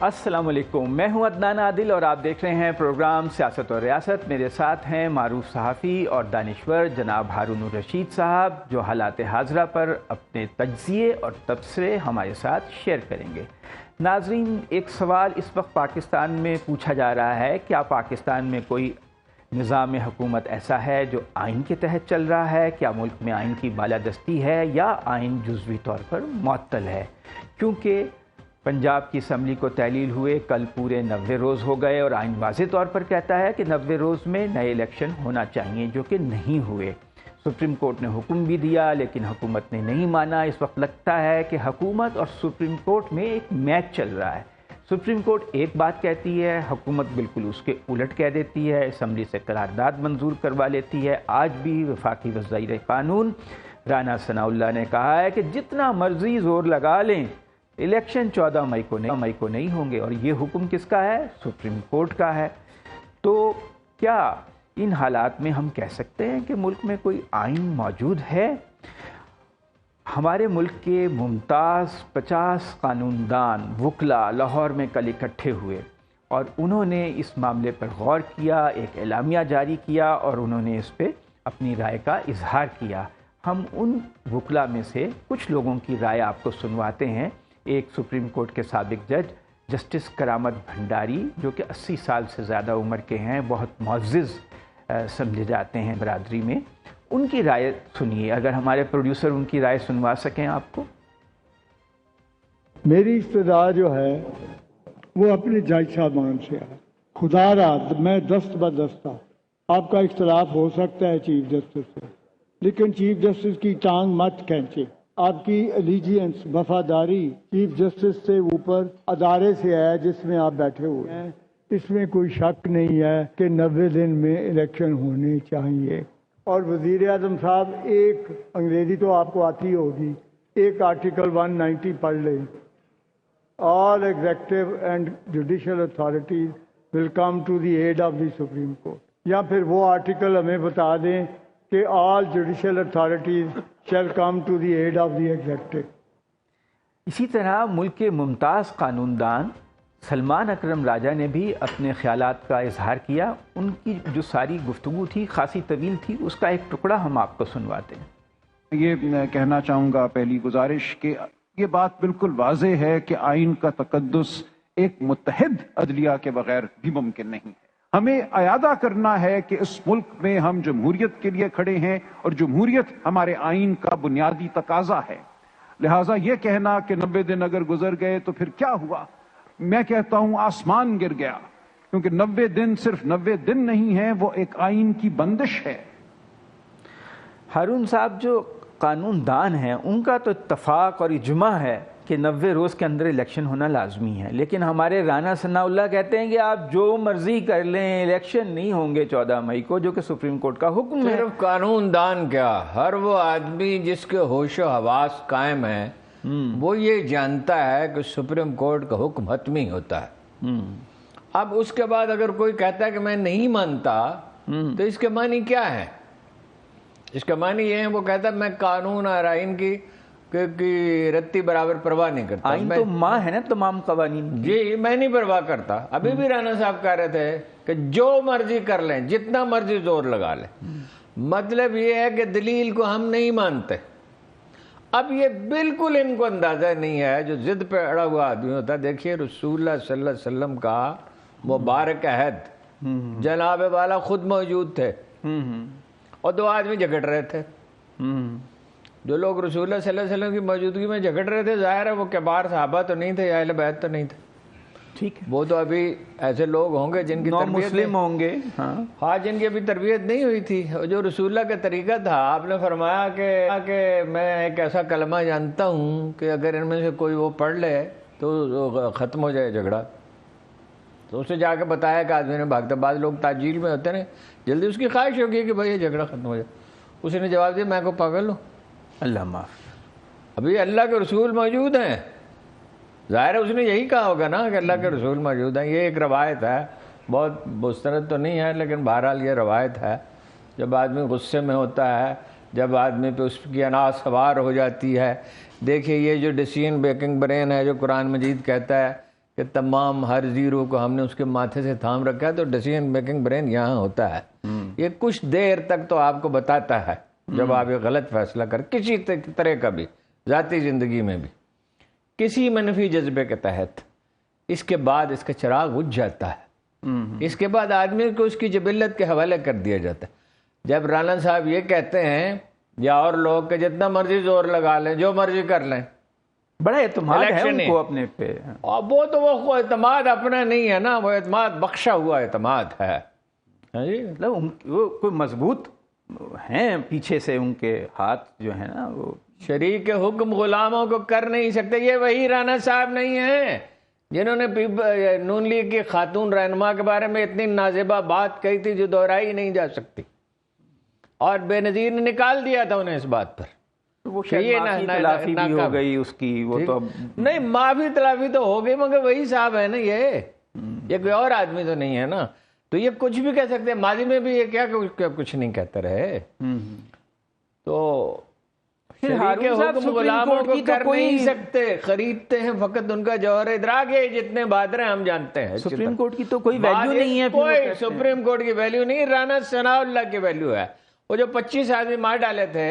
السلام علیکم، میں ہوں عدنان عادل اور آپ دیکھ رہے ہیں پروگرام سیاست اور ریاست۔ میرے ساتھ ہیں معروف صحافی اور دانشور جناب ہارون الرشید صاحب، جو حالات حاضرہ پر اپنے تجزیے اور تبصرے ہمارے ساتھ شیئر کریں گے۔ ناظرین، ایک سوال اس وقت پاکستان میں پوچھا جا رہا ہے، کیا پاکستان میں کوئی نظام حکومت ایسا ہے جو آئین کے تحت چل رہا ہے؟ کیا ملک میں آئین کی بالادستی ہے یا آئین جزوی طور پر معطل ہے؟ کیونکہ پنجاب کی اسمبلی کو تحلیل ہوئے کل پورے 90 روز ہو گئے اور آئین واضح طور پر کہتا ہے کہ 90 روز میں نئے الیکشن ہونا چاہیے، جو کہ نہیں ہوئے۔ سپریم کورٹ نے حکم بھی دیا لیکن حکومت نے نہیں مانا۔ اس وقت لگتا ہے کہ حکومت اور سپریم کورٹ میں ایک میچ چل رہا ہے۔ سپریم کورٹ ایک بات کہتی ہے، حکومت بالکل اس کے الٹ کہہ دیتی ہے، اسمبلی سے قرارداد منظور کروا لیتی ہے۔ آج بھی وفاقی وزیر قانون رانا ثناء اللہ نے کہا ہے کہ جتنا مرضی زور لگا لیں، الیکشن 14 مئی کو نہیں ہوں گے، اور یہ حکم کس کا ہے؟ سپریم کورٹ کا ہے۔ تو کیا ان حالات میں ہم کہہ سکتے ہیں کہ ملک میں کوئی آئین موجود ہے؟ ہمارے ملک کے ممتاز 50 قانون دان وکلا لاہور میں کل اکٹھے ہوئے اور انہوں نے اس معاملے پر غور کیا، ایک اعلامیہ جاری کیا اور انہوں نے اس پہ اپنی رائے کا اظہار کیا۔ ہم ان وکلا میں سے کچھ لوگوں کی رائے آپ کو سنواتے ہیں۔ ایک سپریم کورٹ کے سابق جج جسٹس کرامت بھنڈاری، جو کہ 80 سال سے زیادہ عمر کے ہیں، بہت معزز سمجھے جاتے ہیں برادری میں، ان کی رائے سنیے، اگر ہمارے پروڈیوسر ان کی رائے سنوا سکیں آپ کو۔ میری ابتدا جو ہے وہ اپنے جج صاحبان سے ہے۔ خدا را میں دست بدستہ، آپ کا اختلاف ہو سکتا ہے چیف جسٹس سے، لیکن چیف جسٹس کی ٹانگ مت کھینچے۔ آپ کی الیجینس، وفاداری چیف جسٹس سے اوپر ادارے سے ہے جس میں آپ بیٹھے ہوئے ہیں۔ اس میں کوئی شک نہیں ہے کہ 90 دن میں الیکشن ہونے چاہیے۔ اور وزیر اعظم صاحب، ایک انگریزی تو آپ کو آتی ہوگی، ایک آرٹیکل 190 پڑھ لیں، all executive and judicial authorities will come to the aid of the Supreme Court۔ یا پھر وہ آرٹیکل ہمیں بتا دیں کہ all judicial authorities shall come to the aid of the executive۔ اسی طرح ملک کے ممتاز قانون دان سلمان اکرم راجہ نے بھی اپنے خیالات کا اظہار کیا۔ ان کی جو ساری گفتگو تھی خاصی طویل تھی، اس کا ایک ٹکڑا ہم آپ کو سنواتے ہیں۔ یہ کہنا چاہوں گا پہلی گزارش کہ یہ بات بالکل واضح ہے کہ آئین کا تقدس ایک متحد عدلیہ کے بغیر بھی ممکن نہیں ہے۔ ہمیں اعادہ کرنا ہے کہ اس ملک میں ہم جمہوریت کے لیے کھڑے ہیں اور جمہوریت ہمارے آئین کا بنیادی تقاضا ہے۔ لہٰذا یہ کہنا کہ 90 دن اگر گزر گئے تو پھر کیا ہوا، میں کہتا ہوں آسمان گر گیا، کیونکہ 90 دن صرف 90 دن نہیں ہیں، وہ ایک آئین کی بندش ہے۔ ہارون صاحب، جو قانون دان ہیں ان کا تو اتفاق اور اجماع ہے کہ 90 روز کے اندر الیکشن ہونا لازمی ہے، لیکن ہمارے رانا ثناء اللہ کہتے ہیں کہ آپ جو مرضی کر لیں، الیکشن نہیں ہوں گے 14 مئی کو، جو کہ سپریم کورٹ کا حکم ہے۔ صرف قانون دان کیا، ہر وہ آدمی جس کے ہوش و حواس قائم ہیں وہ یہ جانتا ہے کہ سپریم کورٹ کا حکم حتمی ہوتا ہے۔ اب اس کے بعد اگر کوئی کہتا ہے کہ میں نہیں مانتا، تو اس کے معنی کیا ہے؟ اس کا معنی یہ ہے وہ کہتا ہے میں قانون اور آئین کی رتی برابر پرواہ نہیں کرتا۔ آئین تو ماں ہے نا تمام قوانین۔ جی، میں نہیں پرواہ کرتا۔ ابھی بھی رانا صاحب کہہ رہے تھے کہ جو مرضی کر لیں، جتنا مرضی زور لگا لیں، مطلب یہ ہے کہ دلیل کو ہم نہیں مانتے۔ اب یہ بالکل ان کو اندازہ نہیں ہے، جو ضد پہ اڑا ہوا آدمی ہوتا ہے۔ دیکھیے رسول اللہ صلی اللہ علیہ وسلم کا مبارک عہد، جناب والا خود موجود تھے اور 2 آدمی جھگڑ رہے تھے۔ جو لوگ رسول اللہ صلی اللہ علیہ وسلم کی موجودگی میں جھگڑ رہے تھے، ظاہر ہے وہ کبار صحابہ تو نہیں تھے یا اہل بیت تو نہیں تھے، ٹھیک ہے، وہ تو ابھی ایسے لوگ ہوں گے جن کی تربیت مسلم ہوں گے، ہاں جن کی ابھی تربیت نہیں ہوئی تھی۔ جو رسول اللہ کا طریقہ تھا، آپ نے فرمایا کہ میں ایک ایسا کلمہ جانتا ہوں کہ اگر ان میں سے کوئی وہ پڑھ لے تو ختم ہو جائے جھگڑا۔ تو اسے جا کے بتایا کہ آدمی نے بھاگتا، بعض لوگ تعجیل میں ہوتے ہیں، جلدی اس کی خواہش ہوگی کہ بھائی یہ جھگڑا ختم ہو جائے۔ اس نے جواب دیا میں کو پاگل ہوں، اللہ معاف۔ ابھی اللہ کے رسول موجود ہیں، ظاہر ہے اس نے یہی کہا ہوگا نا کہ اللہ کے رسول موجود ہیں۔ یہ ایک روایت ہے، بہت مستند تو نہیں ہے لیکن بہرحال یہ روایت ہے۔ جب آدمی غصے میں ہوتا ہے، جب آدمی پہ اس کی انا سوار ہو جاتی ہے، دیکھیے یہ جو ڈیسیژن میکنگ برین ہے، جو قرآن مجید کہتا ہے کہ تمام ہر زیرو کو ہم نے اس کے ماتھے سے تھام رکھا ہے، تو ڈیسیژن میکنگ برین یہاں ہوتا ہے. یہ کچھ دیر تک تو آپ کو بتاتا ہے جب آپ ایک غلط فیصلہ کر کسی طرح کا بھی، ذاتی زندگی میں بھی کسی منفی جذبے کے تحت، اس کے بعد اس کا چراغ بجھ جاتا ہے. اس کے بعد آدمی کو اس کی جبلت کے حوالے کر دیا جاتا ہے. جب رانا صاحب یہ کہتے ہیں یا اور لوگ کہ جتنا مرضی زور لگا لیں، جو مرضی کر لیں، بڑا اعتماد ہے الیکشن ان کو اپنے پہ. اور وہ اعتماد اپنا نہیں ہے نا، وہ اعتماد بخشا ہوا اعتماد ہے. مطلب وہ کوئی مضبوط ہیں پیچھے سے، ان کے ہاتھ جو ہیں نا وہ شریک حکم غلاموں کو کر نہیں سکتے. یہ وہی رانا صاحب نہیں ہیں جنہوں نے نون لیگ کی خاتون رہنما کے بارے میں اتنی نازیبہ بات کہی تھی جو دہرائی نہیں جا سکتی، اور بے نظیر نے نکال دیا تھا انہیں اس بات پر. وہ معافی تلافی بھی ہو گئی اس کی، وہ تو نہیں، معافی تلافی تو ہو گئی، مگر وہی صاحب ہے نا، یہ کوئی اور آدمی تو نہیں ہے نا. تو یہ کچھ بھی کہہ سکتے ہیں، ماضی میں بھی یہ کیا کچھ نہیں کہتے رہے. تو شریک حکم غلاموں کو کر نہیں سکتے، خریدتے ہیں فقط ان کا جوہر ادراک ہے. جتنے بہادر ہیں ہم جانتے ہیں. سپریم کورٹ کی تو کوئی ویلیو نہیں ہے. کوئی سپریم کورٹ کی ویلیو نہیں، رانا ثناء اللہ کی ویلیو ہے. وہ جو 25 آدمی مار ڈالے تھے،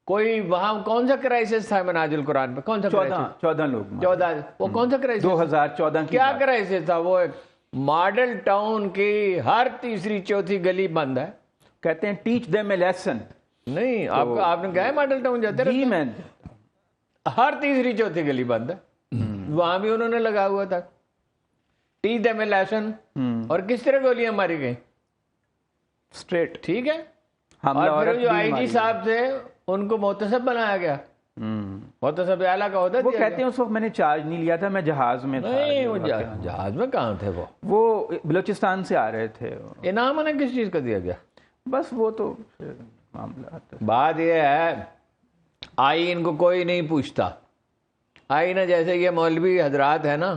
کوئی وہاں کون سا کرائسس تھا مناج القرآن پہ؟ کون سا 14 لوگ 14 وہ کون سا کرائسس؟ 2014 کیا کرائسس تھا؟ وہ ایک ماڈل ٹاؤن کی ہر تیسری چوتھی گلی بند ہے. کہتے ہیں ٹیچ دیم اے لیسن. نہیں، آپ نے کہا ہے ماڈل ٹاؤن جاتے جی میں ہر تیسری چوتھی گلی بند ہے. وہاں بھی انہوں نے لگا ہوا تھا ٹیچ دیم اے لیسن. اور کس طرح گولیاں ماری گئی؟ اسٹریٹ. ٹھیک ہے. اور پھر جو آئی جی صاحب تھے ان کو محتسب بنایا گیا. محتسب اعلیٰ کا عہدہ. وہ کہتے ہیں اس وقت میں نے چارج نہیں لیا تھا، میں جہاز میں تھا. نہیں، وہ جہاز میں کہاں تھے؟ وہ بلوچستان سے آ رہے تھے. انعام انہیں کس چیز کا دیا گیا؟ بس وہ تو معاملات. بات یہ ہے آئین کو کوئی نہیں پوچھتا. آئین جیسے یہ مولوی حضرات ہے نا،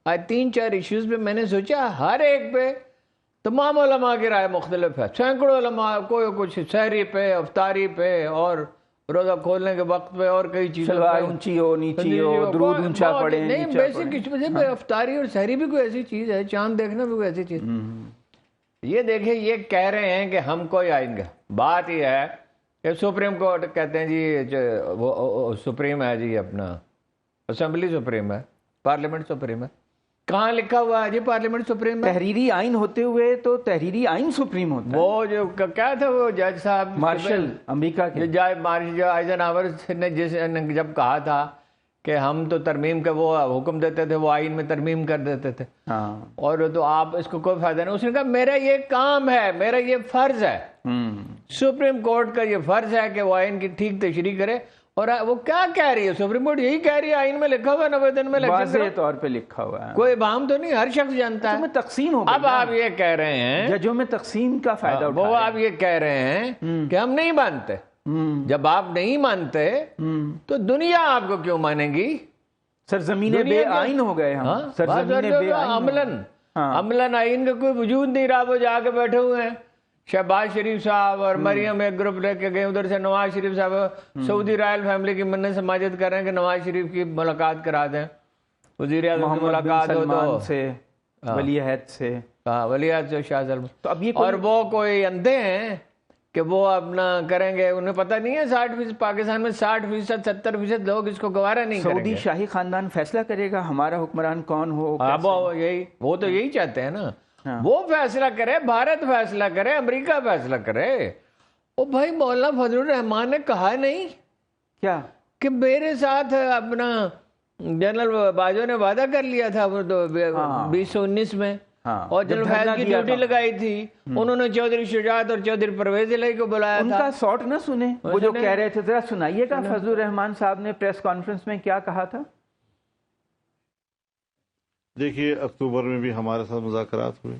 آج 3-4 ایشوز پہ میں نے سوچا ہر ایک پہ تمام علماء کی رائے مختلف ہے. سینکڑوں علماء، کوئی کچھ سحری پہ، افطاری پہ، اور روزہ کھولنے کے وقت پہ، اور کئی چیزیں. سلوار اونچی ہو، نیچی ہو، درود اونچا پڑے. نہیں، بیسک کچھ وجہ افطاری اور سحری بھی کوئی ایسی چیز ہے، چاند دیکھنا بھی کوئی ایسی چیز. یہ دیکھیں، یہ کہہ رہے ہیں کہ ہم کوئی آئین کا. بات یہ ہے کہ سپریم کورٹ کہتے ہیں جی وہ سپریم ہے جی، اپنا اسمبلی سپریم ہے، پارلیمنٹ سپریم ہے. کہاں لکھا ہوا ہے جی پارلیمنٹ سپریم ہے؟ تحریری آئین ہوتے ہوئے تو تحریری آئین سپریم ہوتا ہے. وہ جو کیا تھا وہ جج صاحب مارشل امریکہ کے جو آئزن ہاور نے جب کہا تھا کہ ہم تو ترمیم کا وہ حکم دیتے تھے، وہ آئین میں ترمیم کر دیتے تھے، اور تو آپ اس کو کوئی فائدہ نہیں. اس نے کہا میرا یہ کام ہے، میرا یہ فرض ہے. سپریم کورٹ کا یہ فرض ہے کہ وہ آئین کی ٹھیک تشریح کرے. اور وہ کیا کہہ رہی ہے سپریم کورٹ؟ یہی کہہ رہی ہے آئین میں لکھا ہوا 90 دن میں واضح طور پہ لکھا ہوا ہے، کوئی ابہام تو نہیں، ہر شخص جانتا ہے. تقسیم ہو. اب آپ یہ کہہ رہے ہیں ججوں میں تقسیم کا فائدہ اٹھا وہ آپ یہ کہہ رہے ہیں کہ ہم نہیں مانتے. جب آپ نہیں مانتے تو دنیا آپ کو کیوں مانے گی؟ سرزمین بے آئین ہو گئے ہم. سرزمین بے آئین، عملاً آئین کا کوئی وجود نہیں رہا. وہ جا کے بیٹھے ہوئے ہیں. شہباز شریف صاحب اور مریم ایک گروپ لے کے گئے ادھر سے. نواز شریف صاحب سعودی رائل فیملی کی منت سماجت کر رہے ہیں کہ نواز شریف کی ملاقات کرا دیں. وزیر اعظم کی ملاقات ہو تو سے ولی عہد سے، ولی عہد سے شاہ سلمان. تو اب یہ اور وہ کوئی اندھے ہیں کہ وہ اپنا کریں گے؟ انہیں پتہ نہیں ہے 60% پاکستان میں 60% 70% لوگ اس کو گوارا نہیں کریں گے. سعودی شاہی خاندان فیصلہ کرے گا ہمارا حکمران کون ہو. وہ تو یہی چاہتے ہیں نا. وہ فیصلہ کرے، بھارت فیصلہ کرے، امریکہ فیصلہ کرے. او بھائی، مولانا فضل الرحمان نے کہا نہیں کیا کہ میرے ساتھ اپنا جنرل باجوہ نے وعدہ کر لیا تھا 2019 میں، اور جنرل فیض کی ڈیوٹی لگائی تھی. انہوں نے چودھری شجاعت اور چودھری پرویز الہی کو بلایا تھا. ان کا ساٹ نہ سنے وہ جو کہہ رہے تھے. ذرا سنائیے گا فضل الرحمان صاحب نے پریس کانفرنس میں کیا کہا تھا. دیکھیے، اکتوبر میں بھی ہمارے ساتھ مذاکرات ہوئے.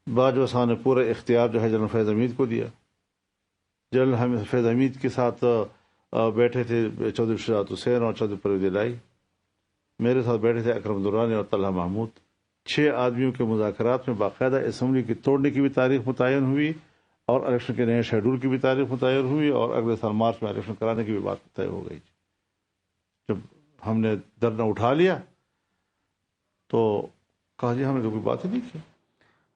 باجوہ صاحب نے پورا اختیار جو ہے جنرل فیض حمید کو دیا. جنرل فیض حمید کے ساتھ بیٹھے تھے چودھری شجاعت حسین اور چودھری پرویز الہی. میرے ساتھ بیٹھے تھے اکرم درانی اور طلحہ محمود. 6 آدمیوں کے مذاکرات میں باقاعدہ اسمبلی کی توڑنے کی بھی تاریخ متعین ہوئی، اور الیکشن کے نئے شیڈول کی بھی تاریخ متعین ہوئی، اور اگلے سال مارچ میں الیکشن کرانے کی بھی بات طے ہو گئی. جب ہم نے دھرنا اٹھا لیا تو کہا جی ہم نے تو کوئی بات ہی نہیں کی.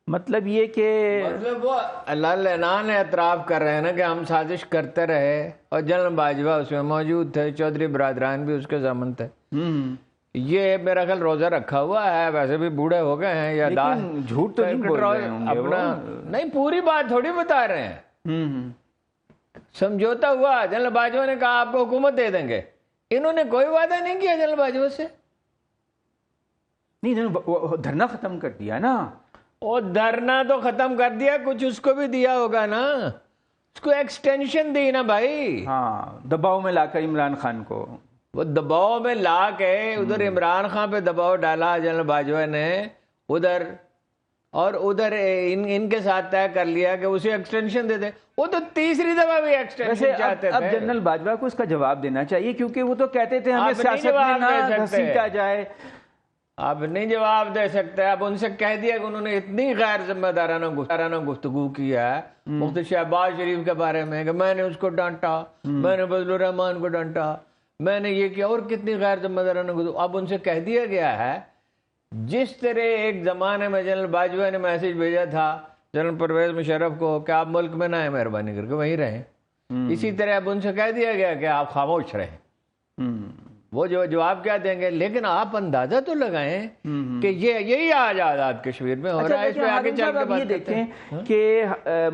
مطلب یہ کہ مطلب وہ اللہ اعتراف کر رہے ہیں نا کہ ہم سازش کرتے رہے، اور جنرل باجوہ اس میں موجود تھے، چودھری برادران بھی اس کے ضامن تھے. یہ میرا خیال روزہ رکھا ہوا ہے، ویسے بھی بوڑھے ہو گئے ہیں یا لیکن جھوٹ تو نہیں بول رہے ہوں گے وہ. اپنا نہیں، پوری بات تھوڑی بتا رہے ہیں. سمجھوتا ہوا جنرل باجوہ نے کہا آپ کو حکومت دے دیں گے، انہوں نے کوئی وعدہ نہیں کیا جنرل باجوہ سے. نہیں انہوں نے دھرنا ختم کر دیا نا. اور دھرنا تو ختم کر دیا، کچھ اس کو بھی دیا ہوگا نا، اس کو ایکسٹینشن دی نا بھائی. ہاں، دباؤ میں لا کر عمران خان کو، وہ دباؤ میں لا کے ادھر عمران خان پہ دباؤ ڈالا جنرل باجوہ نے ادھر، اور ادھر ان کے ساتھ طے کر لیا کہ اسے ایکسٹینشن دے دیں. وہ تو تیسری دفعہ بھی ایکسٹینشن چاہتے تھے. اب جنرل باجوہ کو اس کا جواب دینا چاہیے، کیونکہ وہ تو کہتے تھے ہمیں سیاست میں نہ گھسیٹا جائے. اب نہیں جواب دے سکتے. اب ان سے کہہ دیا کہ انہوں نے اتنی غیر ذمہ دارانہ گفتگو کی ہے مفتی شہباز شریف کے بارے میں کہ میں نے اس کو ڈانٹا، میں نے فضل الرحمان کو ڈانٹا، میں نے یہ کیا، اور کتنی غیر ذمہ دارانہ گفتگو. اب ان سے کہہ دیا گیا ہے جس طرح ایک زمانے میں جنرل باجوہ نے میسج بھیجا تھا جنرل پرویز مشرف کو کہ آپ ملک میں نہ آئیں، مہربانی کر کے وہیں رہیں، اسی طرح اب ان سے کہہ دیا گیا کہ آپ خاموش رہیں. وہ جو جواب کیا دیں گے، لیکن آپ اندازہ تو لگائیں کہ یہی آج آزاد کشمیر میں ہو رہا ہے. اس پہ آگے چل کے بات کرتے ہیں کہ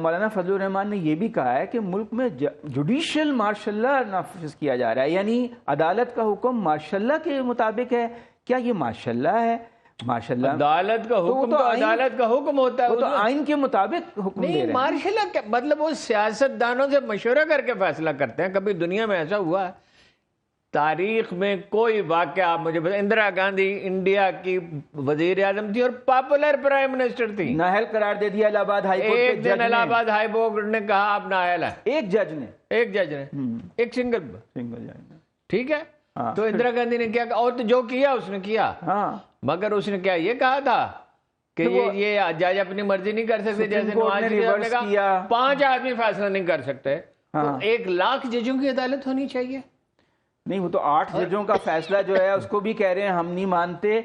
مولانا فضل الرحمان نے یہ بھی کہا ہے کہ ملک میں جوڈیشل مارشل لا نافذ کیا جا رہا ہے، یعنی عدالت کا حکم مارشل لا کے مطابق ہے. کیا یہ مارشل لا ہے؟ ماشاء اللہ عدالت کا حکم تو عدالت کا حکم ہوتا ہے، وہ تو آئین کے مطابق حکم دے رہے ہیں. مارشل لا مطلب وہ سیاست دانوں سے مشورہ کر کے فیصلہ کرتے ہیں. کبھی دنیا میں ایسا ہوا ہے تاریخ میں کوئی واقعہ آپ مجھے بتائیں؟ اندرا گاندھی انڈیا کی وزیر اعظم تھی اور پاپولر پرائم منسٹر تھی. نااہل قرار دے دیا الہ آباد ہائی کورٹ ایک دن الہ آباد ہائی کورٹ نے کہا آپ نااہل ہیں، ایک جج نے ایک سنگل جج. ٹھیک ہے. تو اندرا گاندھی نے کیا کہا، اور تو جو کیا اس نے کیا، مگر اس نے کیا یہ کہا تھا کہ یہ جج اپنی مرضی نہیں کر سکتے، جیسے نواز شریف نے کہا 5 آدمی فیصلہ نہیں کر سکتے. تو 1 لاکھ ججوں کی عدالت ہونی چاہیے. نہیں، وہ تو 8 ججوں کا فیصلہ جو ہے اس کو بھی کہہ رہے ہیں ہم نہیں مانتے.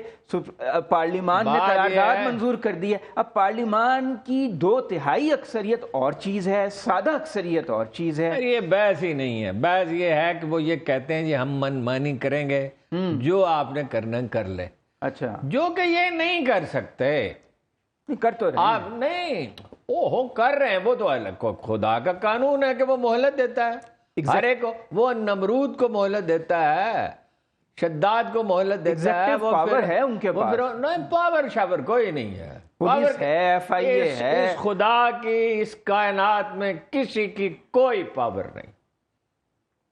پارلیمان نے قرارداد منظور کر دی ہے. اب پارلیمان کی 2/3 اکثریت اور چیز ہے، سادہ اکثریت اور چیز ہے. یہ بحث ہی نہیں ہے. بحث یہ ہے کہ وہ یہ کہتے ہیں جی ہم من مانی کریں گے، جو آپ نے کرنا کر لے. اچھا، جو کہ یہ نہیں کر سکتے. کر تو رہے آپ نہیں وہ کر رہے ہیں، وہ تو خدا کا قانون ہے کہ وہ مہلت دیتا ہے ہر ایک کو. وہ نمرود کو مہلت دیتا ہے، شداد کو مہلت دیتا ہے. وہ پاور ہے ان کے پاس. نہیں، پاور شاور کوئی نہیں ہے. پولیس ہے، ایف آئی اے ہے. اس خدا کی اس کائنات میں کسی کی کوئی پاور نہیں،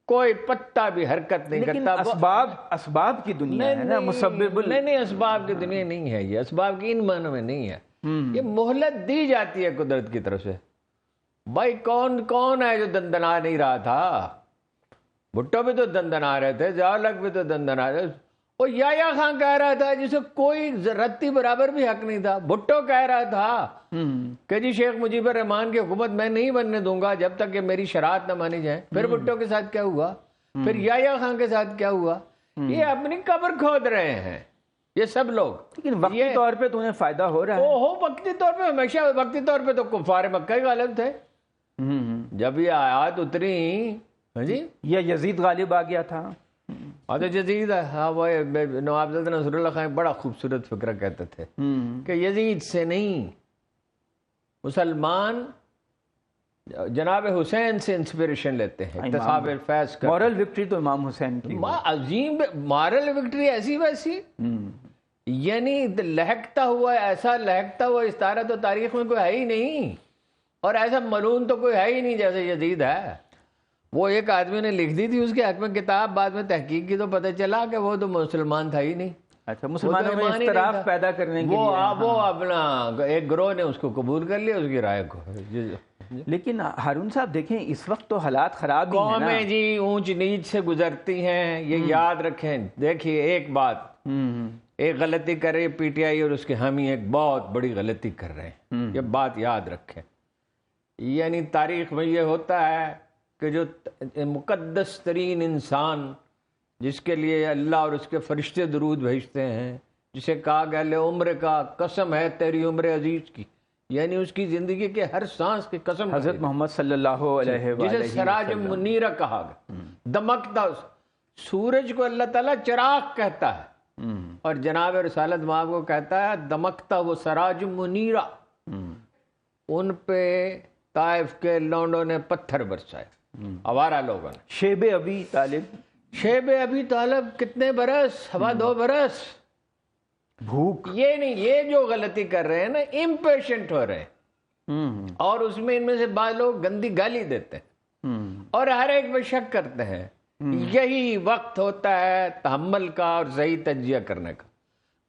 کوئی پتا بھی حرکت نہیں کرتا. اسباب کی دنیا ہے نا، مسبب. نہیں، اسباب کی دنیا نہیں ہے. یہ اسباب کی ان معنوں میں نہیں ہے. یہ مہلت دی جاتی ہے قدرت کی طرف سے. بھائی کون ہے جو دندنا نہیں رہا تھا؟ بھٹو بھی تو دندنا رہے تھے، ضیاء الحق بھی تو دندنا رہے. اور یحییٰ خان کہہ رہا تھا جسے کوئی رتی برابر بھی حق نہیں تھا. بھٹو کہہ رہا تھا کہ جی شیخ مجیب الرحمان کی حکومت میں نہیں بننے دوں گا جب تک کہ میری شرائط نہ مانی جائیں. پھر بھٹو کے ساتھ کیا ہوا؟ پھر یحییٰ خان کے ساتھ کیا ہوا؟ یہ اپنی قبر کھود رہے ہیں یہ سب لوگ. لیکن وقتی طور پہ تو انہیں فائدہ ہو رہا ہے. وقتی طور پہ ہمیشہ وقتی طور پہ تو کفار مکہ ہی غالب تھے. جب یہ آیات اتری جی یہ یزید غالب آ گیا تھا. تو یزید، ہاں وہ نواب زادہ نصر اللہ خان بڑا خوبصورت فکرہ کہتے تھے کہ یزید سے نہیں، مسلمان جناب حسین سے انسپریشن لیتے ہیں، اکتساب الفیض کا. مورل وکٹری تو امام حسین کی عظیم مورل وکٹری ایسی ویسی، یعنی لہکتا ہوا ایسا لہکتا ہوا استارہ تو تاریخ میں کوئی ہے ہی نہیں، اور ایسا ملون تو کوئی ہے ہی نہیں جیسے یزید ہے. وہ ایک آدمی نے لکھ دی تھی اس کے حق میں کتاب، بعد میں تحقیق کی تو پتہ چلا کہ وہ تو مسلمان تھا ہی نہیں. اچھا، مسلمانوں میں اختلاف پیدا کرنے کے لیے وہ اپنا ایک گروہ نے اس کو قبول کر لیا، اس کی رائے کو. لیکن ہارون صاحب دیکھیں اس وقت تو حالات خراب ہی ہیں نا. قومیں جی اونچ نیچ سے گزرتی ہیں، یہ یاد رکھیں. دیکھیے ایک بات، ایک غلطی کر رہی ہے پی ٹی آئی اور اس کے حامی ایک بہت بڑی غلطی کر رہے ہیں، یہ بات یاد رکھیں. یعنی تاریخ میں یہ ہوتا ہے کہ جو مقدس ترین انسان جس کے لیے اللہ اور اس کے فرشتے درود بھیجتے ہیں، جسے کہا گیا لے عمر کا قسم ہے تیری عمر عزیز کی، یعنی اس کی زندگی کے ہر سانس کی قسم، حضرت محمد صلی اللہ علیہ وآلہ جسے سراج منیرہ کہا گیا، دمکتا سورج کو اللہ تعالیٰ چراغ کہتا ہے، اور جناب رسالت مآب کو کہتا ہے دمکتا وہ سراج منیرہ۔ ان پہ طائف کے لونڈوں نے پتھر برسائے، آوارہ لوگوں نے۔ شیب ابی طالب، شیب ابی طالب کتنے برس؟ 2.25 برس۔ بھوک، یہ نہیں، یہ جو غلطی کر رہے ہیں نا، امپیشنٹ ہو رہے ہیں، اور اس میں ان میں سے بعض لوگ گندی گالی دیتے ہیں اور ہر ایک پہ شک کرتے ہیں۔ یہی وقت ہوتا ہے تحمل کا اور صحیح تجزیہ کرنے کا۔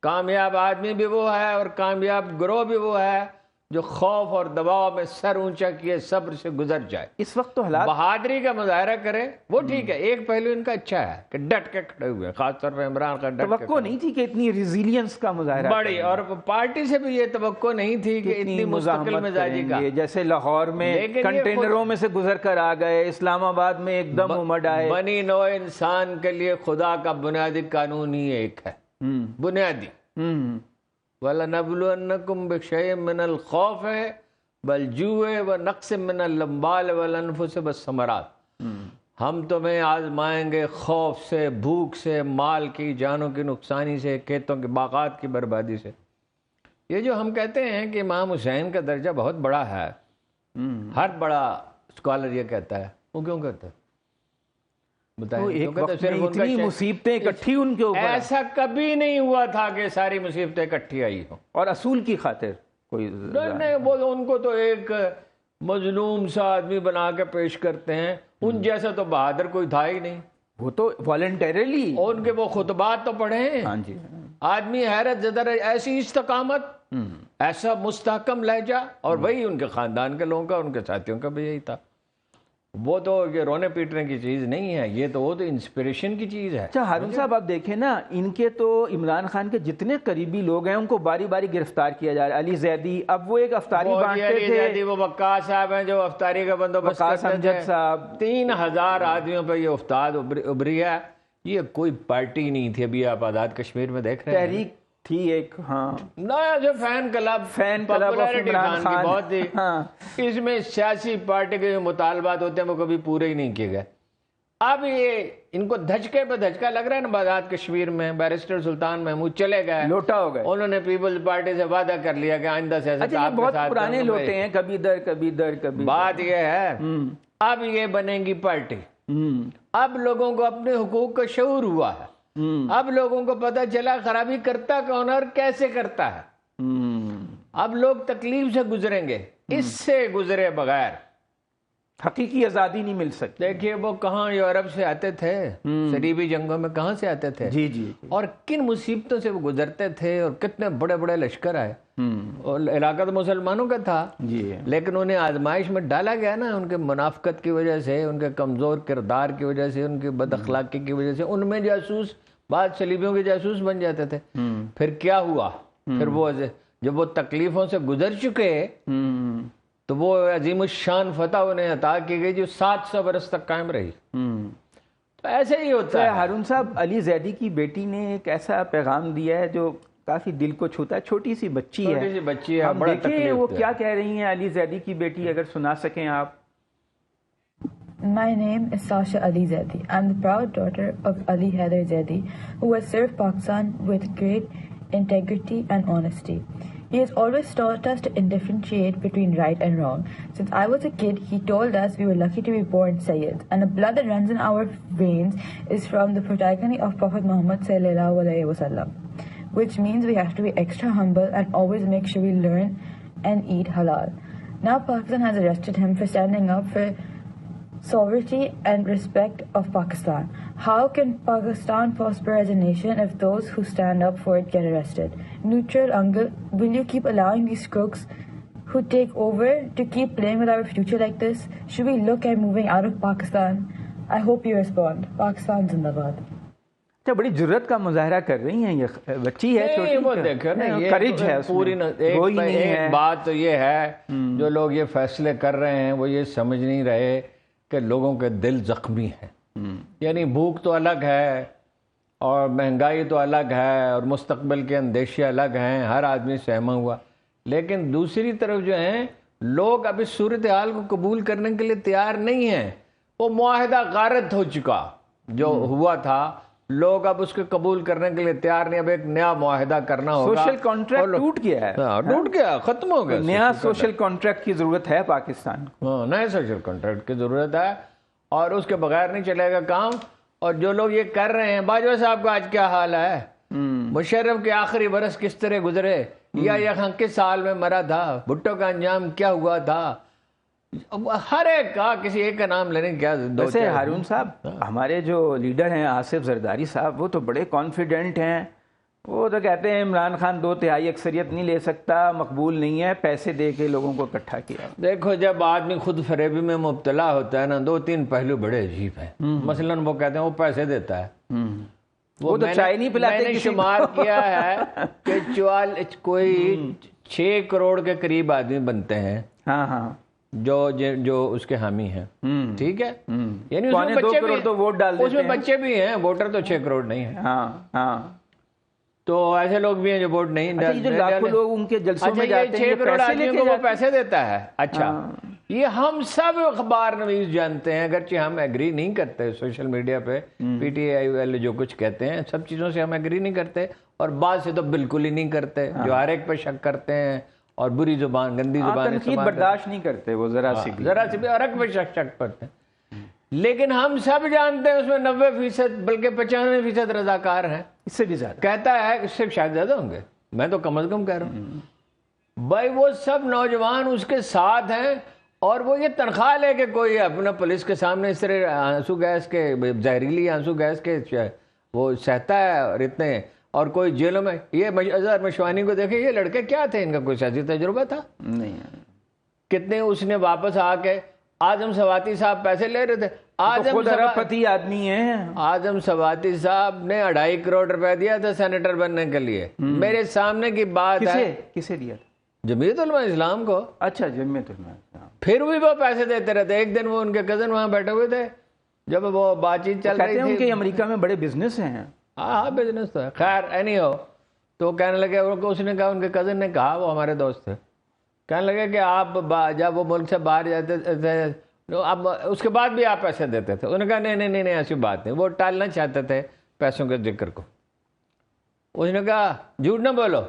کامیاب آدمی بھی وہ ہے اور کامیاب گروہ بھی وہ ہے جو خوف اور دباؤ میں سر اونچا کیے صبر سے گزر جائے، اس وقت تو حالات بہادری کا مظاہرہ کرے۔ وہ ٹھیک ہے، ایک پہلو ان کا اچھا ہے کہ ڈٹ کے کھڑے ہوئے، خاص طور پہ عمران خان ڈٹ کے توقع نہیں تھی کہ اتنی ریزیلینس کا مظاہرہ بڑی، اور پارٹی سے بھی یہ توقع نہیں تھی کہ اتنی مستقل مزاجی کا۔ جیسے لاہور میں کنٹینروں میں سے گزر کر آ گئے، اسلام آباد میں ایک دم امڑ آئے۔ بنی نوع انسان کے لیے خدا کا بنیادی قانون ہی ایک ہے، بنیادی، وَلَنَبْلُوَنَّكُمْ بِشَيْءٍ مِّنَ الْخَوْفِ وَالْجُوعِ وَنَقْصٍ مِّنَ الْأَمْوَالِ وَالْأَنفُسِ وَالثَّمَرَاتِ۔ ہم تمہیں آزمائیں گے خوف سے، بھوک سے، مال کی جانوں کی نقصانی سے، کھیتوں کے باغات کی بربادی سے۔ یہ جو ہم کہتے ہیں کہ امام حسین کا درجہ بہت بڑا ہے، ہر بڑا اسکالر یہ کہتا ہے، وہ کیوں کہتا ہے؟ ایک وقت میں اتنی مصیبتیں اکٹھی ان کے اوپر، ایسا کبھی نہیں ہوا تھا کہ ساری مصیبتیں اکٹھی آئی ہوں، اور اصول کی خاطر کوئی نہیں، وہ ان کو تو ایک مظلوم سا آدمی بنا کے پیش کرتے ہیں، ان جیسا تو بہادر کوئی تھا ہی نہیں، وہ تو والنٹیرلی، ان کے وہ خطبات تو پڑھے ہیں۔ ہاں جی، آدمی حیرت زدہ، ایسی استقامت، ایسا مستحکم لہجہ، اور وہی ان کے خاندان کے لوگوں کا، ان کے ساتھیوں کا بھی یہی تھا۔ وہ تو یہ رونے پیٹنے کی چیز نہیں ہے، یہ تو وہ تو انسپریشن کی چیز ہے۔ اچھا ہارون صاحب، آپ دیکھیں نا، ان کے تو عمران خان کے جتنے قریبی لوگ ہیں ان کو باری باری گرفتار کیا جا رہا ہے۔ علی زیدی، اب وہ ایک افطاری بانٹتے تھے، وہ وقاص صاحب ہیں جو افطاری کا بندوبست وقاص کرتے امجد تھے، صاحب، 3000 آدمیوں پہ یہ افتاد ابری ہے۔ یہ کوئی پارٹی نہیں تھی، ابھی آپ آزاد کشمیر میں دیکھ رہے ہیں، تحریک تھی ایک، ہاں، نیا جو fan club popularity Imran Khan کی بہت تھی۔ ہاں، اس میں سیاسی پارٹی کے جو مطالبات ہوتے ہیں وہ کبھی پورے ہی نہیں کیے گئے۔ اب یہ ان کو دھچکے پہ دھچکا لگ رہا ہے نا، آزاد کشمیر میں بیرسٹر سلطان محمود چلے گئے، لوٹا ہو گئے، انہوں نے پیپلز پارٹی سے وعدہ کر لیا کہ آئندہ سیاست اچھا یہ بہت پرانے لوٹے ہیں، کبھی در کبھی در کبھی۔ بات یہ ہے اب یہ بنے گی پارٹی، اب لوگوں کو اپنے حقوق کا شعور ہوا ہے، اب لوگوں کو پتہ چلا خرابی کرتا کون اور کیسے کرتا ہے، اب لوگ تکلیف سے گزریں گے، اس سے گزرے بغیر حقیقی آزادی نہیں مل سکتی۔ دیکھیے وہ کہاں یورپ سے آتے تھے، صلیبی جنگوں میں کہاں سے آتے تھے، جی جی، اور کن مصیبتوں سے وہ گزرتے تھے، اور کتنے بڑے بڑے لشکر آئے، اور علاقہ تو مسلمانوں کا تھا، جی، لیکن انہیں آزمائش میں ڈالا گیا نا، ان کے منافقت کی وجہ سے، ان کے کمزور کردار کی وجہ سے، ان کی بد اخلاقی کی وجہ سے، ان میں جاسوس، بعض صلیبیوں کے جاسوس بن جاتے تھے۔ پھر کیا ہوا؟ پھر وہ جب وہ تکلیفوں سے گزر چکے تو وہ عظیم الشان فتح انہیں عطا کی گئی جو 700 برس تک قائم رہی۔ تو ایسے ہی ہوتا ہے۔ ہارون صاحب، علی زیدی کی بیٹی نے ایک ایسا پیغام دیا ہے جو کافی دل کو چھوتا ہے، چھوٹی سی بچی ہے، چھوٹی سی بچی ہے، ہم بڑا دیکھیں تکلیف وہ ہے۔ کیا کہہ رہی ہیں علی زیدی کی بیٹی، اگر سنا سکیں آپ۔ My name is Sasha Ali Zaidi. I'm the proud daughter of Ali Haider Zaidi, who has served Pakistan with great integrity and honesty. He has always taught us to differentiate between right and wrong. Since I was a kid, he told us we were lucky to be born Sayyids, and the blood that runs in our veins is from the progeny of Prophet Muhammad sallallahu alaihi wasallam, which means we have to be extra humble and always make sure we learn and eat halal. Now Pakistan has arrested him for standing up for sovereignty and respect of Pakistan. How can Pakistan prosper as a nation if those who stand up for it get arrested? Neutral uncle, will you keep allowing these crooks who take over to keep playing with our future like this? Should we look at moving out of Pakistan? I hope you respond. Pakistan Zindabad. اچھا، بڑی جرت کا مظاہرہ کر رہی ہیں، یہ بچی ہے چھوٹی، وہ دیکھو نا، یہ کرج ہے، پوری ایک بات تو یہ ہے، جو لوگ یہ فیصلے کر رہے ہیں وہ یہ سمجھ نہیں رہے کہ لوگوں کے دل زخمی ہیں۔ یعنی بھوک تو الگ ہے، اور مہنگائی تو الگ ہے اور مستقبل کے اندیشے الگ ہیں، ہر آدمی سہما ہوا، لیکن دوسری طرف جو ہیں لوگ اب اس صورتحال کو قبول کرنے کے لیے تیار نہیں ہیں. وہ معاہدہ غارت ہو چکا جو ہوا تھا، لوگ اب اس کو قبول کرنے کے لیے تیار نہیں. اب ایک نیا معاہدہ کرنا ہوگا. سوشل کانٹریکٹ ٹوٹ گیا ہے، ٹوٹ گیا، ختم ہو گیا. نیا سوشل کانٹریکٹ کی ضرورت ہے پاکستان کو. ہاں، نئے سوشل کانٹریکٹ کی ضرورت ہے اور اس کے بغیر نہیں چلے گا کام. اور جو لوگ یہ کر رہے ہیں، باجوہ صاحب کا آج کیا حال ہے، مشرف کے آخری برس کس طرح گزرے، یا یہاں کس سال میں مرا تھا، بھٹو کا انجام کیا ہوا تھا، ہر ایک کا کسی ایک کا نام لینے کیا. ویسے ہارون صاحب، ہمارے جو لیڈر ہیں آصف زرداری صاحب، وہ تو بڑے کانفیڈنٹ ہیں. وہ تو کہتے ہیں عمران خان 2/3 اکثریت نہیں لے سکتا، مقبول نہیں ہے، پیسے دے کے لوگوں کو اکٹھا کیا. دیکھو جب آدمی خود فریبی میں مبتلا ہوتا ہے نا، 2-3 پہلو بڑے عجیب ہیں. مثلاً وہ کہتے ہیں وہ پیسے دیتا ہے، وہ تو چائے نہیں پلاتے. میں نے شمار کیا ہے کہ کوئی 6 کروڑ کے قریب آدمی بنتے ہیں. ہاں ہاں، جو اس کے حامی ہیں. ٹھیک ہے، یعنی اس میں 2 بچے کروڑ بھی، تو ووٹ ڈال اس میں بچے بھی ہیں، ووٹر تو 6 کروڑ نہیں ہیں. ہاں ہاں. تو ایسے لوگ بھی ہیں جو ووٹ نہیں جو لاکھوں لوگ ان کے جلسوں میں جاتے ہیں، 6 کروڑ آدمیوں کو وہ پیسے دیتا ہے. اچھا، یہ ہم سب اخبار نویس جانتے ہیں، اگرچہ ہم ایگری نہیں کرتے سوشل میڈیا پہ، پی ٹی آئی والے جو کچھ کہتے ہیں سب چیزوں سے ہم ایگری نہیں کرتے، اور بعض سے تو بالکل ہی نہیں کرتے، جو ہر ایک پہ شک کرتے ہیں اور بری زبان، گندی زبان تنقید برداشت نہیں کرتے وہ ذرا سی بھی ہر ایک پہ شک کرتے ہیں. لیکن ہم سب جانتے ہیں اس میں 90% بلکہ 95% رضاکار ہیں. اس سے بھی زیادہ کہتا ہے، اس سے شاید زیادہ ہوں گے، میں تو کم از کم کہہ رہا ہوں. بھائی وہ سب نوجوان اس کے ساتھ ہیں، اور وہ یہ تنخواہ لے کے کوئی اپنا پولیس کے سامنے اس طرح آنسو گیس کے، زہریلی آنسو گیس کے وہ سہتا ہے، اور اتنے، اور کوئی جیلوں میں. یہ اظہر مشوانی کو دیکھیں، یہ لڑکے کیا تھے، ان کا کوئی سیاسی تجربہ تھا نہیں. کتنے اس نے واپس آ کے، اعظم سواتی صاحب پیسے لے رہے تھے. پتی آدمی ہیں. اعظم سواتی صاحب نے 2.5 کروڑ روپے دیا تھا سینیٹر بننے کے لیے. میرے سامنے کی بات ہے. کسے دیا تھا؟ جمعیت علماء اسلام کو. اچھا، جمعیت علماء اسلام. پھر بھی وہ پیسے دیتے رہتے. ایک دن وہ ان کے کزن وہاں بیٹھے ہوئے تھے، جب وہ بات چیت چل رہی تھی. ان کے امریکہ میں بڑے بزنس ہیں. ہاں بزنس تو ہے، خیر اینی ہو. تو کہنے لگے، اس نے کہا، ان کے کزن نے کہا، وہ ہمارے دوست تھے، کہنے لگے کہ آپ جب وہ ملک سے باہر جاتے تھے، اب اس کے بعد بھی آپ پیسے دیتے تھے. انہوں نے کہا نہیں ایسی بات نہیں. وہ ٹالنا چاہتے تھے پیسوں کے ذکر کو. اس نے کہا جھوٹ نہ بولو.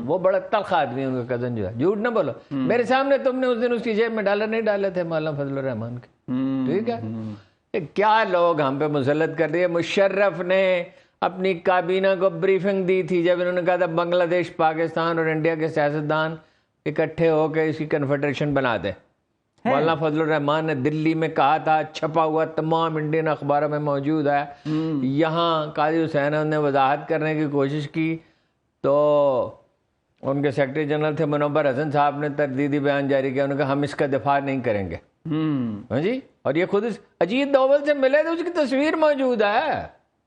وہ بڑا تلخ آدمی ہے ان کا کزن جو ہے. جھوٹ نہ بولو، میرے سامنے تم نے اس دن اس کی جیب میں ڈالر نہیں ڈالے تھے مولانا فضل الرحمان کے. ٹھیک ہے، کیا لوگ ہم پہ مسلط کر دیے. مشرف نے اپنی کابینہ کو بریفنگ دی تھی جب انہوں نے کہا تھا بنگلہ دیش، پاکستان اور انڈیا کے سیاستدان اکٹھے ہو کے اس کی کنفیڈریشن بنا دیں. مولانا فضل الرحمان نے دلی میں کہا تھا، چھپا ہوا تمام انڈین اخباروں میں موجود ہے. یہاں قاضی حسین نے وضاحت کرنے کی کوشش کی تو ان کے سیکرٹری جنرل تھے منور حسن صاحب نے تردیدی بیان جاری کیا. انہوں نے کہا ہم اس کا دفاع نہیں کریں گے. ہاں جی، اور یہ خود اجیت دوول سے ملے تو اس کی تصویر موجود ہے.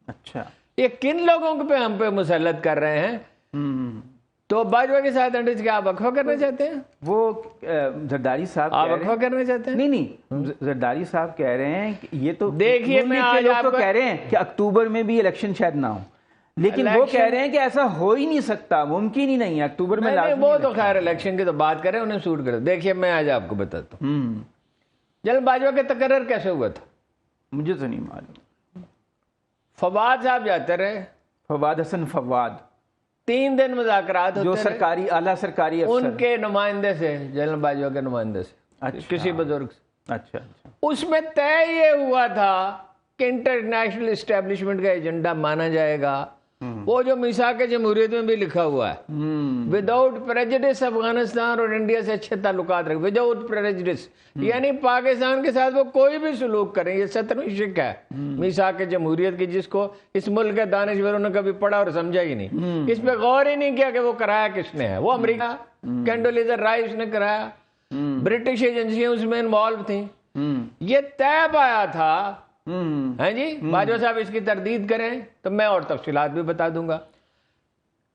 اچھا، یہ کن لوگوں پہ ہم پہ مسلط کر رہے ہیں؟ تو باجوہ کے ساتھ انڈیز کے آپ وقفہ کرنا چاہتے ہیں؟ وہ زرداری صاحب آپ وقفہ کرنا چاہتے ہیں؟ نہیں، زرداری صاحب کہہ رہے ہیں کہ یہ تو دیکھیے، میں آج لوگ آپ تو کہہ رہے ہیں کہ اکتوبر میں بھی الیکشن شاید نہ ہو، لیکن وہ کہہ رہے ہیں کہ ایسا ہو ہی نہیں سکتا، ممکن ہی نہیں ہے اکتوبر میں. وہ تو خیر الیکشن کی تو بات کریں، انہیں سوٹ کرے. دیکھیے میں آج آپ کو بتاتا ہوں جنرل باجوہ کے تقرر کیسے ہوا تھا. مجھے تو نہیں معلوم. فواد صاحب جاتے رہے، فواد حسن فواد، 3 دن مذاکرات ہوتے جو رہے سرکاری اعلیٰ سرکاری افسر، ان کے نمائندے سے، جنرل باجوہ کے نمائندے سے، کسی بزرگ سے. اچھا. اس میں طے یہ ہوا تھا کہ انٹرنیشنل اسٹیبلشمنٹ کا ایجنڈا مانا جائے گا. وہ جو میثاق جمہوریت میں بھی لکھا ہوا ہے، وداؤٹ پریجڈس افغانستان اور انڈیا سے اچھے تعلقات رکھیں. وداؤٹ پریجڈس یعنی پاکستان کے ساتھ وہ کوئی بھی سلوک کریں. یہ 17ویں شق ہے میثاق جمہوریت کی، جس کو اس ملک کے دانشوروں نے کبھی پڑھا اور سمجھا ہی نہیں. اس پہ غور ہی نہیں کیا کہ وہ کرایا کس نے ہے. وہ امریکہ، کینڈولیزا رائس نے کرایا، برٹش ایجنسیاں اس میں انوالو تھیں. یہ طے پایا تھا. ہیں جی، باجوہ صاحب اس کی تردید کریں تو میں اور تفصیلات بھی بتا دوں گا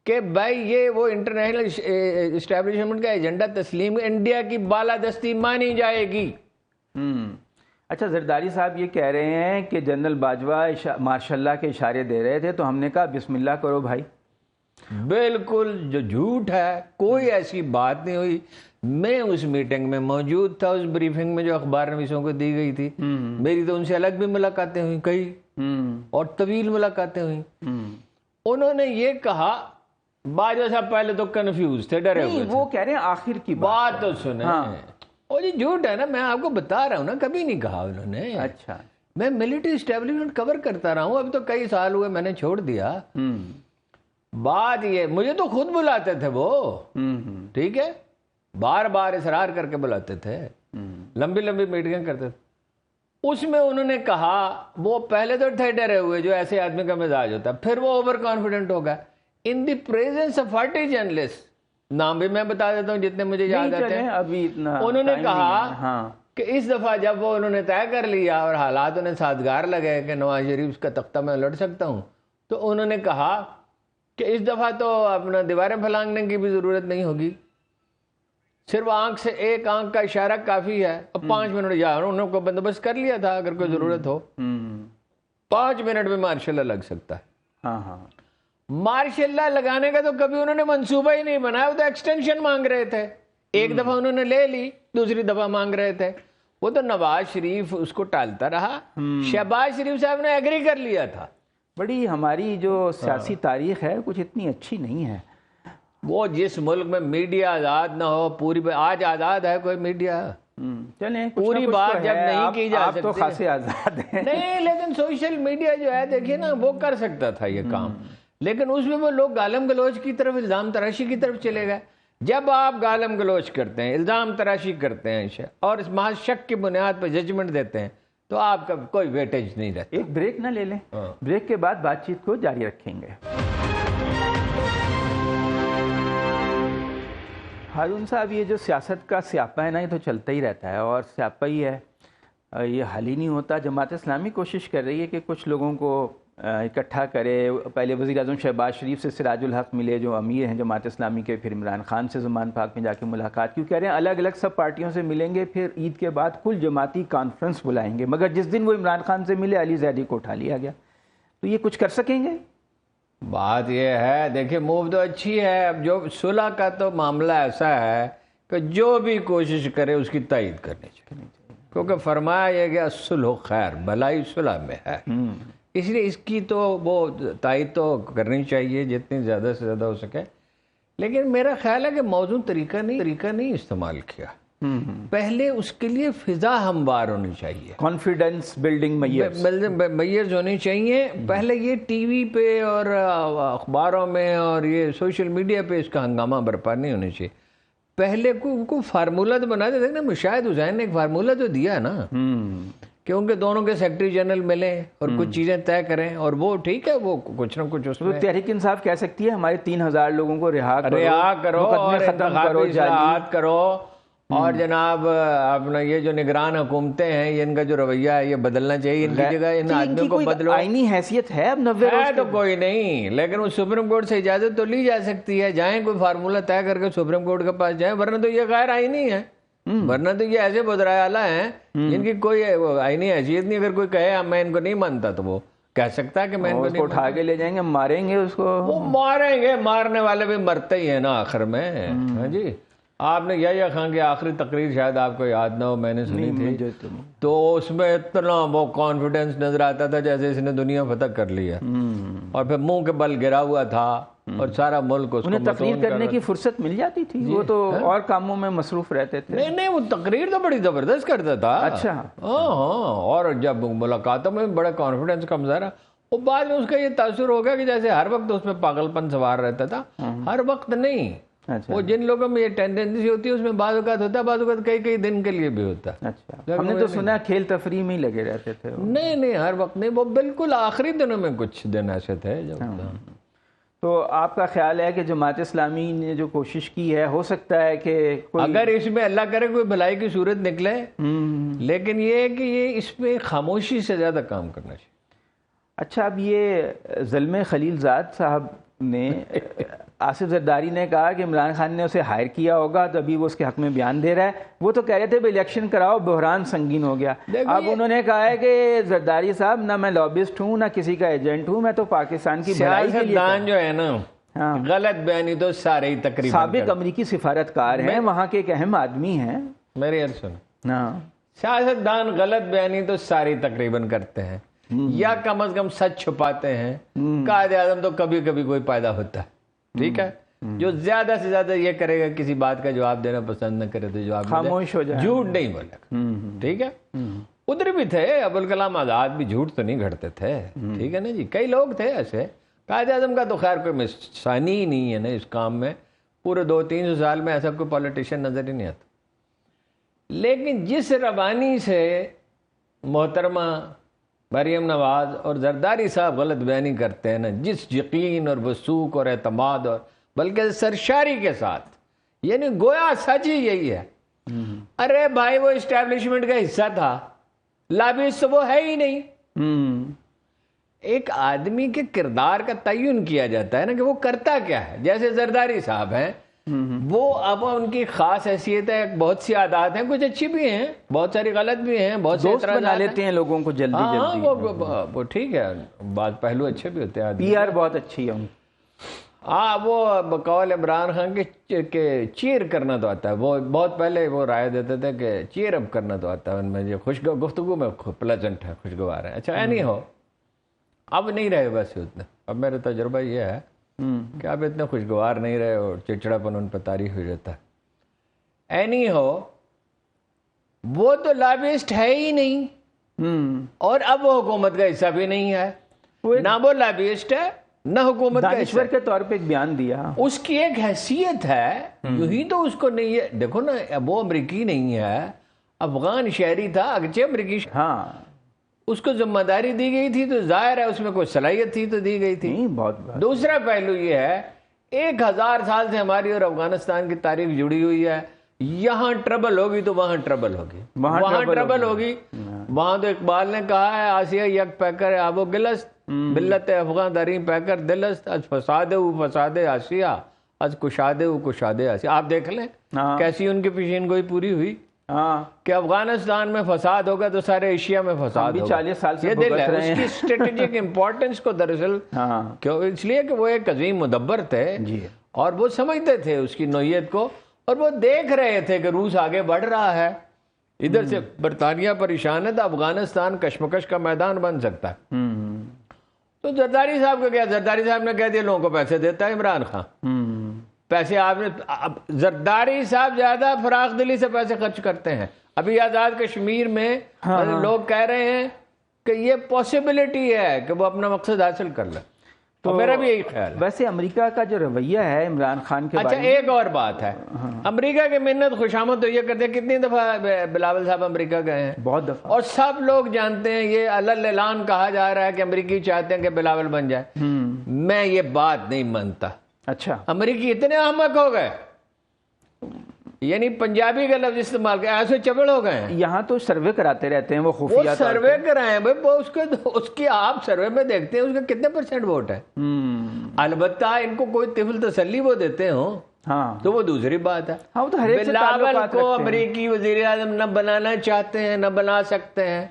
کہ بھائی یہ وہ انٹرنیشنل اسٹیبلشمنٹ کا ایجنڈا تسلیم، انڈیا کی بالادستی مانی جائے گی. اچھا زرداری صاحب یہ کہہ رہے ہیں کہ جنرل باجوہ ماشاء اللہ کے اشارے دے رہے تھے تو ہم نے کہا بسم اللہ کرو بھائی. بالکل جو جھوٹ ہے، کوئی ایسی بات نہیں ہوئی. میں اس میٹنگ میں موجود تھا، اس بریفنگ میں جو اخبار نویسوں کو دی گئی تھی. میری تو ان سے الگ بھی ملاقاتیں ہوئیں کئی، اور طویل ملاقاتیں ہوئیں. انہوں نے یہ کہا، باجوہ صاحب پہلے تو کنفیوز تھے، ڈرے ہوئے تھے. وہ کہہ رہے ہیں آخر کی بات تو سنیں. وہ جی جھوٹ ہے نا، میں آپ کو بتا رہا ہوں نا، کبھی نہیں کہا انہوں نے. اچھا میں ملٹری اسٹیبلشمنٹ کور کرتا رہا ہوں، اب تو کئی سال ہوئے میں نے چھوڑ دیا. بات یہ، مجھے تو خود بلاتے تھے وہ، ٹھیک ہے، بار بار اصرار کر کے بلاتے تھے، لمبی لمبی میٹنگیں کرتے تھے. اس میں انہوں نے کہا، وہ پہلے تو تھے ڈرے ہوئے جو ایسے آدمی کا مزاج ہوتا ہے، پھر وہ اوور کانفیڈنٹ ہو گیا. ان دی پریزنس آف 40 جرنلسٹ، نام بھی میں بتا دیتا ہوں جتنے مجھے یاد آتے ہیں. انہوں نے کہا کہ اس دفعہ جب وہ انہوں نے طے کر لیا اور حالات انہیں سازگار لگے کہ نواز شریف کا تختہ میں لڑ سکتا ہوں، تو انہوں نے کہا کہ اس دفعہ تو اپنا دیواریں پھلانگنے کی بھی ضرورت نہیں ہوگی، صرف آنکھ سے ایک آنکھ کا اشارہ کافی ہے. اب 5 منٹ یا انہوں نے بندوبست کر لیا تھا، اگر کوئی ضرورت ہو 5 منٹ میں مارشل لا لگ سکتا ہے. مارشل لا لگانے کا تو کبھی انہوں نے منصوبہ ہی نہیں بنایا. وہ تو ایکسٹینشن مانگ رہے تھے، ایک دفعہ انہوں نے لے لی، دوسری دفعہ مانگ رہے تھے. وہ تو نواز شریف اس کو ٹالتا رہا، شہباز شریف صاحب نے ایگری کر لیا تھا. بڑی ہماری جو سیاسی تاریخ ہے کچھ اتنی اچھی نہیں ہے. وہ جس ملک میں میڈیا آزاد نہ ہو، پوری آج آزاد ہے کوئی میڈیا؟ چلیں پوری بات جب نہیں کی جا سکتی، آپ تو خاصے آزاد ہیں. نہیں، لیکن سوشل میڈیا جو ہے دیکھیے نا، وہ کر سکتا تھا یہ کام، لیکن اس میں وہ لوگ گالم گلوچ کی طرف، الزام تراشی کی طرف چلے گئے. جب آپ گالم گلوچ کرتے ہیں، الزام تراشی کرتے ہیں اور اس محض شک کی بنیاد پر ججمنٹ دیتے ہیں، تو آپ کا کوئی ویٹیج نہیں رہتا. ایک بریک نہ لے لیں؟ بریک کے بعد بات چیت کو جاری رکھیں گے. ہارون صاحب، یہ جو سیاست کا سیاپا ہے نا، یہ تو چلتا ہی رہتا ہے اور سیاپا ہی ہے، یہ حل ہی نہیں ہوتا. جماعت اسلامی کوشش کر رہی ہے کہ کچھ لوگوں کو اکٹھا کرے. پہلے وزیر اعظم شہباز شریف سے سراج الحق ملے جو امیر ہیں جماعت اسلامی کے، پھر عمران خان سے زمان پاک میں جا کے ملاقات. کیوں کہہ رہے ہیں الگ الگ سب پارٹیوں سے ملیں گے، پھر عید کے بعد کل جماعتی کانفرنس بلائیں گے. مگر جس دن وہ عمران خان سے ملے، علی زیدی کو اٹھا لیا گیا. تو یہ کچھ کر سکیں گے؟ بات یہ ہے، دیکھیں موو تو اچھی ہے. اب جو صلح کا تو معاملہ ایسا ہے کہ جو بھی کوشش کرے اس کی تائید کرنی چاہیے، کیونکہ فرمایا یہ کہ الصلح خیر، بھلائی صلح میں ہے. اس لیے اس کی تو وہ تائید تو کرنی چاہیے جتنی زیادہ سے زیادہ ہو سکے. لیکن میرا خیال ہے کہ موزوں طریقہ نہیں استعمال کیا. پہلے اس کے لیے فضا ہموار ہونی چاہیے، کانفیڈنس بلڈنگ میئرز ہونی چاہیے. پہلے یہ ٹی وی پہ اور اخباروں میں اور یہ سوشل میڈیا پہ اس کا ہنگامہ برپا نہیں ہونا چاہیے. پہلے کو فارمولہ تو بنا دیتے نا. مشاہد حسین نے ایک فارمولہ تو دیا نا کہ ان کے دونوں کے سیکرٹری جنرل ملیں اور کچھ چیزیں طے کریں، اور وہ ٹھیک ہے، وہ کچھ نہ کچھ اس میں تحریک انصاف کہہ سکتی ہے ہمارے 3000 لوگوں کو رہا کرو اور انتخابی اصلاحات کرو. اور جناب اپنا یہ جو نگران حکومتیں ہیں، یہ ان کا جو رویہ ہے یہ بدلنا چاہیے. ان کی جگہ ان آدمیوں کو بدلو. آئینی حیثیت ہے اب 90 روز تو کوئی نہیں، لیکن وہ سپریم کورٹ سے اجازت تو لی جا سکتی ہے. جائیں کوئی فارمولہ طے کر کے سپریم کورٹ کے پاس جائیں، ورنہ تو یہ غیر آئینی ہے. ورنہ تو یہ ایسے بدرائے اعلیٰ ہیں جن کی کوئی آئینی حیثیت نہیں. اگر کوئی کہے میں ان کو نہیں مانتا تو وہ کہہ سکتا ہے کہ میں ان کو نہیں مانتا. اٹھا کے لے جائیں گے، ماریں گے اس کو. وہ ماریں گے، مارنے والے بھی مرتے ہی ہیں نا آخر میں. ہاں جی، آپ نے یحییٰ خان کی آخری تقریر شاید آپ کو یاد نہ ہو، میں نے سنی تھی، تو اس میں اتنا وہ کانفیڈنس نظر آتا تھا جیسے اس نے دنیا فتح کر لی ہے، اور پھر منہ کے بل گرا ہوا تھا اور سارا ملک اس کو انہیں تقریر کرنے کی فرصت مل جاتی تھی. وہ تو اور کاموں میں مصروف رہتے تھے. نہیں، وہ تقریر تو بڑی زبردست کرتا تھا. اچھا. ہاں، اور جب ملاقاتوں میں بڑا کانفیڈنس کا مظاہرہ. وہ بعد میں اس کا یہ تاثر ہو گیا کہ جیسے ہر وقت اس میں پاگل پن سوار رہتا تھا. ہر وقت نہیں، وہ جن لوگوں میں یہ ٹینڈنسی ہوتی ہے اس میں بعض اوقات ہوتا ہے، بعض اوقات کئی دن کے لیے بھی ہوتا ہے. اچھا، ہم نے تو سنا کھیل تفریح میں ہی لگے رہتے تھے. نہیں، ہر وقت نہیں، وہ بالکل آخری دنوں میں کچھ دن ایسے تھے جب. تو آپ کا خیال ہے کہ جماعت اسلامی نے جو کوشش کی ہے، ہو سکتا ہے کہ اگر اس میں اللہ کرے کوئی بھلائی کی صورت نکلے، لیکن یہ ہے کہ یہ اس پہ خاموشی سے زیادہ کام کرنا چاہیے. اچھا، اب یہ زلمے خلیل زاد صاحب نے آصف زرداری نے کہا کہ عمران خان نے اسے ہائر کیا ہوگا تو ابھی وہ اس کے حق میں بیان دے رہا ہے. وہ تو کہہ رہے تھے بھائی الیکشن کراؤ, بحران سنگین ہو گیا. اب انہوں نے کہا ہے کہ زرداری صاحب نہ میں لابسٹ ہوں نہ کسی کا ایجنٹ ہوں, میں تو پاکستان کی بھلائی کے لیے. سیاستدان جو ہے نا غلط بیانی تو سارے ہی تقریباً سابق امریکی سفارتکار ہیں, وہاں کے ایک اہم آدمی ہیں. میری عرض سنو, سیاستدان غلط بیانی تو سارے تقریباً کرتے ہیں, یا کم از کم سچ چھپاتے ہیں. قائد اعظم تو کبھی کبھی کوئی پیدا ہوتا ہے, ٹھیک ہے, جو زیادہ سے زیادہ یہ کرے گا کسی بات کا جواب دینا پسند نہ کرے تو جواب خاموش ہو جائے, جھوٹ نہیں بولے گا, ٹھیک ہے. ادھر بھی تھے ابوالکلام آزاد بھی جھوٹ تو نہیں گھڑتے تھے, ٹھیک ہے نا جی, کئی لوگ تھے ایسے. قائد اعظم کا تو خیر کوئی مثانی ہی نہیں ہے نا اس کام میں, پورے 200-300 سال میں ایسا کوئی پولیٹیشین نظر ہی نہیں آتا. لیکن جس روانی سے محترمہ مریم نواز اور زرداری صاحب غلط بیانی کرتے ہیں نا, جس یقین اور وثوق اور اعتماد اور بلکہ سرشاری کے ساتھ, یعنی گویا سچ ہی یہی ہے. ارے بھائی وہ اسٹیبلشمنٹ کا حصہ تھا, لابیس تو وہ ہے ہی نہیں. ایک آدمی کے کردار کا تعین کیا جاتا ہے نا کہ وہ کرتا کیا ہے. جیسے زرداری صاحب ہیں, وہ اب ان کی خاص حیثیت ہے, بہت سی عادات ہیں, کچھ اچھی بھی ہیں, بہت ساری غلط بھی ہیں, بہت سے دوست بنا لیتے ہیں لوگوں کو جلدی جلدی. وہ ٹھیک ہے, بعض پہلو اچھے بھی ہوتے ہیں. پی آر بہت اچھی ہے ان کی. وہ بقول عمران خان کے چیئر کرنا تو آتا ہے. وہ بہت پہلے وہ رائے دیتے تھے کہ چیئر اپ کرنا تو آتا ہے ان میں, یہ گفتگو میں پلیزنٹ ہے, خوشگوار ہے. اچھا اینی ہو, اب نہیں رہے ویسے اتنے. اب میرا تجربہ یہ ہے کہ اب اتنے خوشگوار نہیں رہے اور چڑچڑا پن ان پہ طاری ہو جاتا ہے. اینی ہو, وہ تو لابسٹ ہے ہی نہیں, اور اب وہ حکومت کا حصہ بھی نہیں ہے. نہ وہ لابسٹ ہے نہ حکومت کا حصہ. دانشور کے طور پہ ایک بیان دیا, اس کی ایک حیثیت ہے, یوں ہی تو اس کو نہیں ہے. دیکھو نا, وہ امریکی نہیں ہے, افغان شہری تھا, اگرچہ امریکی, ہاں اس کو ذمہ داری دی گئی تھی تو ظاہر ہے اس میں کوئی صلاحیت تھی تو دی گئی تھی. بہت. دوسرا پہلو یہ ہے, 1000 سال سے ہماری اور افغانستان کی تاریخ جڑی ہوئی ہے. یہاں ٹربل ہوگی تو وہاں ٹربل ہوگی, وہاں ٹربل ہوگی. وہاں تو اقبال نے کہا ہے, آسیہ یک پیکر آب و گلست, ملت افغان درین پیکر دلست, از فساد و فساد آسیہ, از کشاد و کشاد آسیہ. آپ دیکھ لیں کیسی ان کی پیشین گوئی پوری ہوئی کہ افغانستان میں فساد ہوگا تو سارے ایشیا میں فساد ہوگا. 40 سال سے یہ دل ہے اس کی اسٹریٹجک امپورٹنس کو دراصل, اس لیے کہ وہ ایک عظیم مدبر تھے اور وہ سمجھتے تھے اس کی نوعیت کو, اور وہ دیکھ رہے تھے کہ روس آگے بڑھ رہا ہے, ادھر سے برطانیہ پریشان ہے, تو افغانستان کشمکش کا میدان بن سکتا ہے. تو زرداری صاحب کا کیا, زرداری صاحب نے کہہ دیا لوگوں کو پیسے دیتا ہے عمران خان. پیسے آپ نے, زرداری صاحب زیادہ فراخ دلی سے پیسے خرچ کرتے ہیں. ابھی آزاد کشمیر میں لوگ کہہ رہے ہیں کہ یہ پاسبلٹی ہے کہ وہ اپنا مقصد حاصل کر لے. تو میرا بھی یہی خیال ہے. ویسے امریکہ کا جو رویہ ہے عمران خان کے اچھا ایک اور بات ہے, امریکہ کی منت خوشامد تو یہ کرتے ہیں. کتنی دفعہ بلاول صاحب امریکہ گئے ہیں؟ بہت دفعہ. اور سب لوگ جانتے ہیں, یہ اعلان کہا جا رہا ہے کہ امریکی چاہتے ہیں کہ بلاول بن جائے. میں یہ بات نہیں مانتا. اچھا, امریکی اتنے احمق ہو گئے, یعنی پنجابی کا لفظ استعمال کیا, ایسے چبڑ ہو گئے ہیں. یہاں تو سروے کراتے رہتے ہیں وہ خفیہ طور پہ. سروے کرائیں بھائی, اس کی آپ سروے میں دیکھتے ہیں اس کا کتنے % ووٹ ہے. البتہ ان کو کوئی طفل تسلی وہ دیتے ہوں تو وہ دوسری بات ہے. بلاول کو امریکی وزیر اعظم نہ بنانا چاہتے ہیں, نہ بنا سکتے ہیں.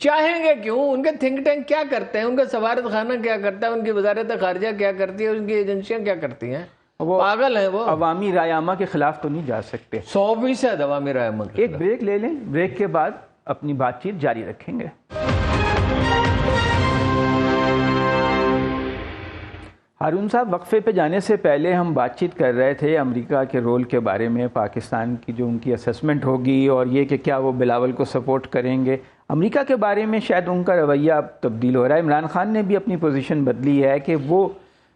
چاہیں گے کیوں؟ ان کے تھنک ٹینک کیا کرتے ہیں, ان کا سفارت خانہ کیا کرتا ہے, ان کی وزارت خارجہ کیا کرتی ہے, ان کی ایجنسیاں کیا کرتی ہیں. پاگل ہیں وہ. عوامی رائے عامہ کے خلاف تو نہیں جا سکتے. 100% عوامی رائے عامہ. ایک بریک لے لیں, بریک کے بعد اپنی بات چیت جاری رکھیں گے. ہارون صاحب, وقفے پہ جانے سے پہلے ہم بات چیت کر رہے تھے امریکہ کے رول کے بارے میں, پاکستان کی جو ان کی اسسمنٹ ہوگی اور یہ کہ کیا وہ بلاول کو سپورٹ کریں گے. امریکہ کے بارے میں شاید ان کا رویہ اب تبدیل ہو رہا ہے. عمران خان نے بھی اپنی پوزیشن بدلی ہے کہ وہ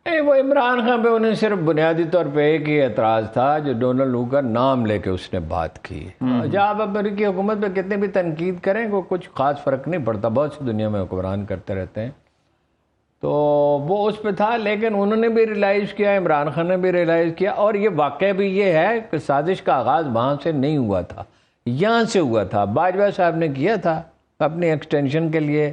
عمران خان پہ انہیں صرف بنیادی طور پہ ایک ہی اعتراض تھا جو ڈونلڈ لو کا نام لے کے اس نے بات کی. جب آپ امریکی حکومت پہ کتنے بھی تنقید کریں وہ کچھ خاص فرق نہیں پڑتا, بہت سی دنیا میں حکمران کرتے رہتے ہیں. تو وہ اس پہ تھا, لیکن انہوں نے بھی ریلائز کیا, عمران خان نے بھی ریلائز کیا. اور یہ واقعہ بھی یہ ہے کہ سازش کا آغاز وہاں سے نہیں ہوا تھا, یہاں سے ہوا تھا. باجوہ صاحب نے کیا تھا اپنی ایکسٹینشن کے لیے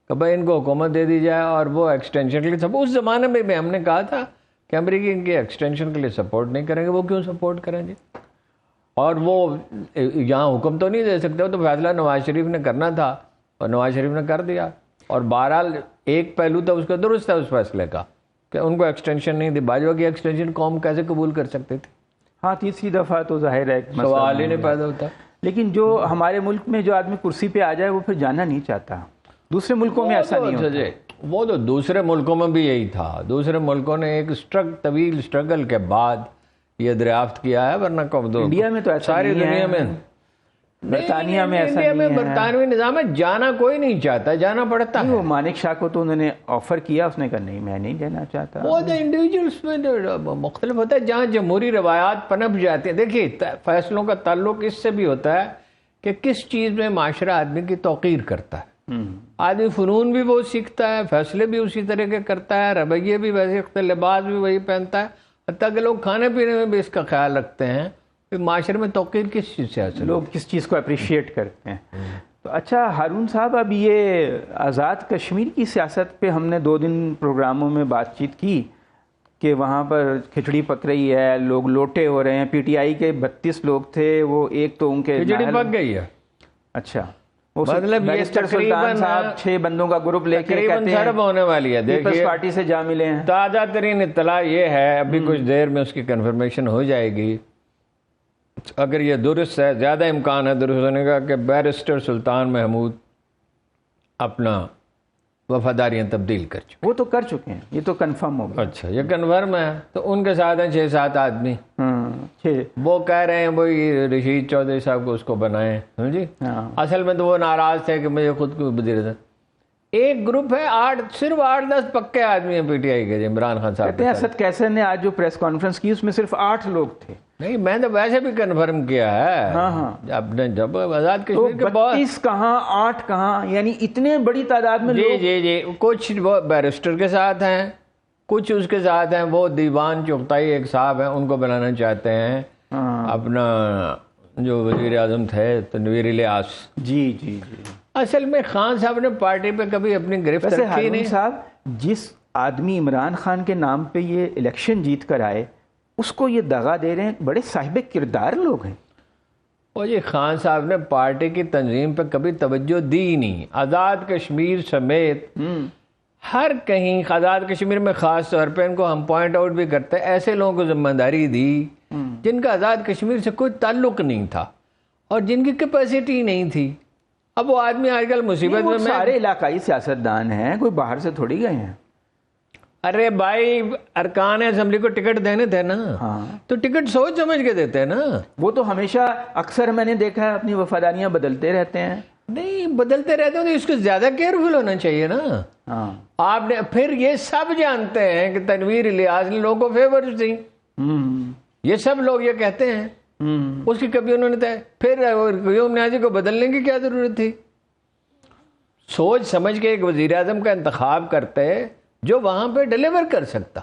کہ بھائی ان کو حکومت دے دی جائے اور وہ ایکسٹینشن کے لیے سب. اس زمانے میں ہم نے کہا تھا کہ امریکی ان کے ایکسٹینشن کے لیے سپورٹ نہیں کریں گے. وہ کیوں سپورٹ کریں گے؟ اور وہ یہاں حکم تو نہیں دے سکتے. وہ تو فیصلہ نواز شریف نے کرنا تھا اور نواز شریف نے کر دیا. اور بہرحال ایک پہلو تو اس کا درست ہے اس فیصلے کا کہ ان کو ایکسٹینشن نہیں دی. باجوہ کی ایکسٹینشن قوم کیسے قبول کر سکتے تھے؟ ہاں تیسری دفعہ تو ظاہر ہے سوال ہی نہیں پیدا ہوتا. لیکن جو ہمارے ملک میں جو آدمی کرسی پہ آ جائے وہ پھر جانا نہیں چاہتا. دوسرے ملکوں میں ایسا نہیں ہوتا. وہ تو دوسرے ملکوں میں بھی یہی تھا. دوسرے ملکوں نے ایک طویل اسٹرگل کے بعد یہ دریافت کیا ہے. ورنہ انڈیا میں تو ایسا ساری دنیا میں, برطانیہ میں ایسا نہیں ہے. برطانوی نظام میں جانا کوئی نہیں چاہتا, جانا پڑتا ہے. وہ مانک شاہ کو تو انہوں نے آفر کیا, اس نے کہا نہیں میں نہیں دینا چاہتا. وہ تو انڈیویجولس میں مختلف ہوتا ہے. جہاں جمہوری روایات پنپ جاتی ہیں. دیکھیے فیصلوں کا تعلق اس سے بھی ہوتا ہے کہ کس چیز میں معاشرہ آدمی کی توقیر کرتا ہے. آدمی فنون بھی وہ سیکھتا ہے, فیصلے بھی اسی طرح کے کرتا ہے, رویے بھی ویسے, لباس بھی وہی پہنتا ہے. حتیٰ کہ لوگ کھانے پینے میں بھی اس کا خیال رکھتے ہیں کہ معاشرے میں توقیر کس چیز سے حاصل, لوگ کس چیز کو اپریشیٹ کرتے ہیں. تو اچھا ہارون صاحب, اب یہ آزاد کشمیر کی سیاست پہ ہم نے 2 دن پروگراموں میں بات چیت کی کہ وہاں پر کھچڑی پک رہی ہے, لوگ لوٹے ہو رہے ہیں. پی ٹی آئی کے 32 لوگ تھے, وہ ایک تو ان کے کھچڑی پک گئی ہے. اچھا مطلب یہ سلطان صاحب 6 بندوں کا گروپ لے کے کہتے ہیں سرب ہونے والی ہے. پیپلز پارٹی سے جا ملے ہیں. تازہ ترین اطلاع یہ ہے, ابھی کچھ دیر میں اس کی کنفرمیشن ہو جائے گی, اگر یہ درست ہے, زیادہ امکان ہے درست ہونے کا, کہ بیرسٹر سلطان محمود اپنا وفاداریاں تبدیل کر چکے. وہ تو کر چکے ہیں, یہ تو کنفرم ہو گیا. اچھا یہ کنفرم ہے. تو ان کے ساتھ ہیں 6-7 آدمی. وہ کہہ رہے ہیں وہی رشید چودھری صاحب کو اس کو بنائیں. جی اصل میں تو وہ ناراض تھے کہ مجھے خود کو وزیر تھا. ایک گروپ ہے صرف 8-10 پکے آدمی ہیں پی ٹی آئی کے. عمران خان صاحب کہتے ہیں اسد کیسر نے آج جو پریس کانفرنس کی اس میں صرف 8 لوگ تھے. نہیں میں تو ویسے بھی کنفرم کیا ہے. ہاں اب نے جب آزاد کشمیر کے 32 کہاں 8 کہاں, یعنی اتنے بڑی تعداد میں لوگ. جی کچھ وہ بیرسٹر کے ساتھ ہیں, کچھ اس کے ساتھ ہیں. وہ دیوان چغتائی ایک صاحب ہیں, ان کو بنانا چاہتے ہیں. اپنا جو وزیر اعظم تھے تنویر الیاس. جی اصل میں خان صاحب نے پارٹی پہ کبھی اپنی گرفت رکھی نہیں. صاحب جس آدمی عمران خان کے نام پہ یہ الیکشن جیت کر آئے اس کو یہ دغا دے رہے ہیں. بڑے صاحب کردار لوگ ہیں. اور یہ خان صاحب نے پارٹی کی تنظیم پہ کبھی توجہ دی نہیں. آزاد کشمیر سمیت ہر کہیں, آزاد کشمیر میں خاص طور پہ ان کو ہم پوائنٹ آؤٹ بھی کرتے ہیں, ایسے لوگوں کو ذمہ داری دی جن کا آزاد کشمیر سے کوئی تعلق نہیں تھا اور جن کی کیپیسٹی نہیں تھی. اب وہ آدمی آج کل مصیبت میں, سارے علاقائی سیاستدان ہیں, کوئی باہر سے تھوڑی گئے ہیں. ارے بھائی ارکان اسمبلی کو ٹکٹ دینے تھے نا, تو ٹکٹ سوچ سمجھ کے دیتے ہیں نا. وہ تو ہمیشہ اکثر میں نے دیکھا ہے اپنی وفاداریاں بدلتے رہتے ہیں. نہیں بدلتے رہتے ہیں تو اس کو زیادہ کیئرفل ہونا چاہیے نا. آپ نے پھر یہ سب جانتے ہیں کہ تنویر الیاس نے لوگوں کو فیورز دی. یہ سب لوگ یہ کہتے ہیں. اس کی کبھی انہوں نے پھر قیوم نیازی کو بدلنے کی کیا ضرورت تھی. سوچ سمجھ کے ایک وزیر اعظم کا انتخاب کرتے جو وہاں پہ ڈیلیور کر سکتا.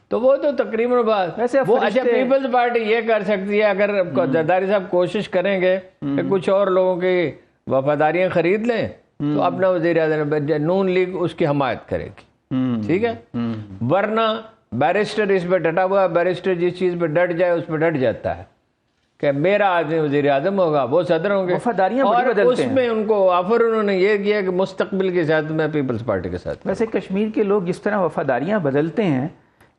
تو وہ تو تقریباً بات وہ اچھا پیپلز پارٹی یہ کر سکتی ہے اگر زرداری صاحب کوشش کریں گے کہ کچھ اور لوگوں کی وفاداریاں خرید لیں تو اپنا وزیر اعظم نون لیگ اس کی حمایت کرے گی. ٹھیک ہے. ورنہ بیرسٹر اس پہ ڈٹا ہوا ہے. بیرسٹر جس چیز پہ ڈٹ جائے اس پہ ڈٹ جاتا ہے کہ میرا آدمی وزیر اعظم ہوگا, وہ صدر ہوں گے. اور اس میں ان کو آفر انہوں نے یہ کیا کہ مستقبل کے ساتھ میں پیپلز پارٹی کے ساتھ. ویسے کشمیر کے لوگ جس طرح وفاداریاں بدلتے ہیں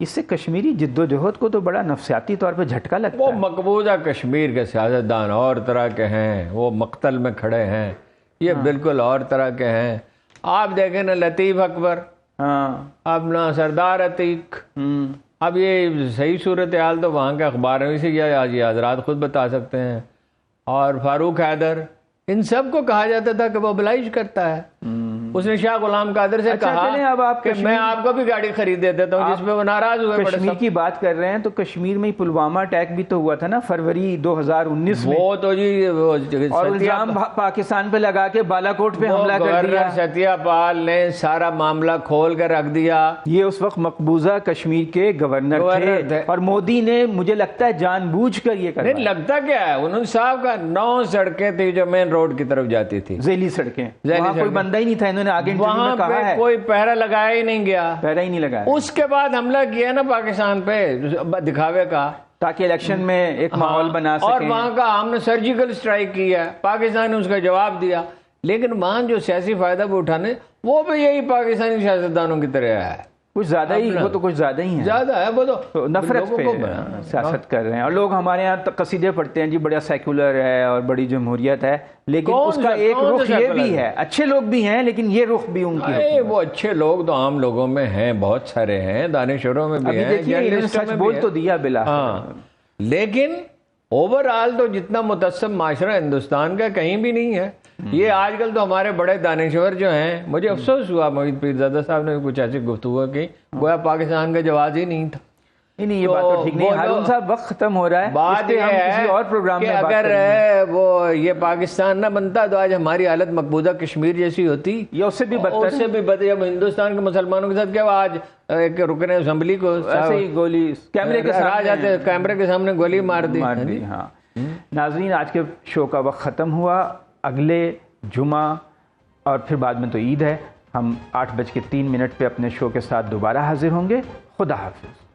اس سے کشمیری جد و جہد کو تو بڑا نفسیاتی طور پہ جھٹکا لگتا ہے. وہ مقبوضہ کشمیر کے سیاستدان اور طرح کے ہیں, وہ مقتل میں کھڑے ہیں, یہ بالکل اور طرح کے ہیں. آپ دیکھیں نا لطیف اکبر, اپنا سردار عتیق. اب یہ صحیح صورتحال تو وہاں کے اخبار میں سے یہ حضرات خود بتا سکتے ہیں. اور فاروق حیدر, ان سب کو کہا جاتا تھا کہ وہ oblige کرتا ہے. اس نے شاہ غلام قادر سے کہا کہ میں آپ کو بھی گاڑی خرید دے دیتا ہوں, جس پہ وہ ناراض ہوئے. کشمیر کی بات کر رہے ہیں تو کشمیر میں پلوامہ اٹیک بھی تو ہوا تھا نا فروری 2019 میں. وہ تو جی اور الزام پاکستان پہ لگا کے بالاکوٹ پہ حملہ کر دیا. ستیہ پال نے سارا معاملہ کھول کر رکھ دیا. یہ اس وقت مقبوضہ کشمیر کے گورنر تھے اور مودی نے مجھے لگتا ہے جان بوجھ کر یہ کرا. نہیں لگتا کیا ہے, انہوں نے صاحب کا 9 سڑکیں تھی جو مین روڈ کی طرف جاتی تھی, ذیلی سڑکیں, وہاں کوئی بندہ ہی نہیں تھا. انہوں نے آگے انٹرویو وہاں میں کہا پہ ہے کوئی پہرا لگایا ہی نہیں گیا، پہرا ہی نہیں لگایا، اس کے بعد حملہ کیا نا پاکستان پہ دکھاوے کا، تاکہ الیکشن میں ایک ماحول بنا اور سکیں. وہاں کا ہم نے سرجیکل اسٹرائک کیا ہے، پاکستان نے اس کا جواب دیا، لیکن وہاں جو سیاسی فائدہ بھی اٹھانے وہ بھی یہی پاکستانی سیاستدانوں کی طرح ہے، کچھ زیادہ ہی، وہ تو کچھ زیادہ ہی ہیں، زیادہ ہے وہ تو نفرت پہ سیاست کر رہے ہیں. اور لوگ ہمارے یہاں قصیدے پڑھتے ہیں جی بڑا سیکولر ہے اور بڑی جمہوریت ہے، لیکن اس کا ایک رخ یہ بھی ہے، اچھے لوگ بھی ہیں لیکن یہ رخ بھی ان کی. وہ اچھے لوگ تو عام لوگوں میں ہیں، بہت سارے ہیں، دانشوروں میں بھی ابھی ہیں، دیکھیے انہوں نے جرنلسٹوں سچ میں بھی بول ہیں. تو دیا بلا. ہاں لیکن اوور آل تو جتنا متعصب معاشرہ ہندوستان کا کہیں بھی نہیں ہے. یہ آج کل تو ہمارے بڑے دانشور جو ہیں، مجھے افسوس ہوا محیط پیرزادہ صاحب نے کچھ ایسی گفتگو کی گویا پاکستان کا جواز ہی نہیں تھا. نہیں یہ بات تو ٹھیک نہیں. ہارون صاحب وقت ختم ہو رہا ہے، بات یہ ہے کہ اگر وہ یہ پاکستان نہ بنتا تو آج ہماری حالت مقبوضہ کشمیر جیسی ہوتی، یا اس سے بھی بدتر، اس سے بھی بدتر. جب ہندوستان کے مسلمانوں کے ساتھ کیا آج ایک رکن اسمبلی کو ایسے ہی گولی کیمرے کے سامنے، کیمرے کے سامنے گولی مار دی. ہاں ناظرین، آج کے شو کا وقت ختم ہوا. اگلے جمعہ اور پھر بعد میں تو عید ہے، ہم 8:03 پہ اپنے شو کے ساتھ دوبارہ حاضر ہوں گے. خدا حافظ.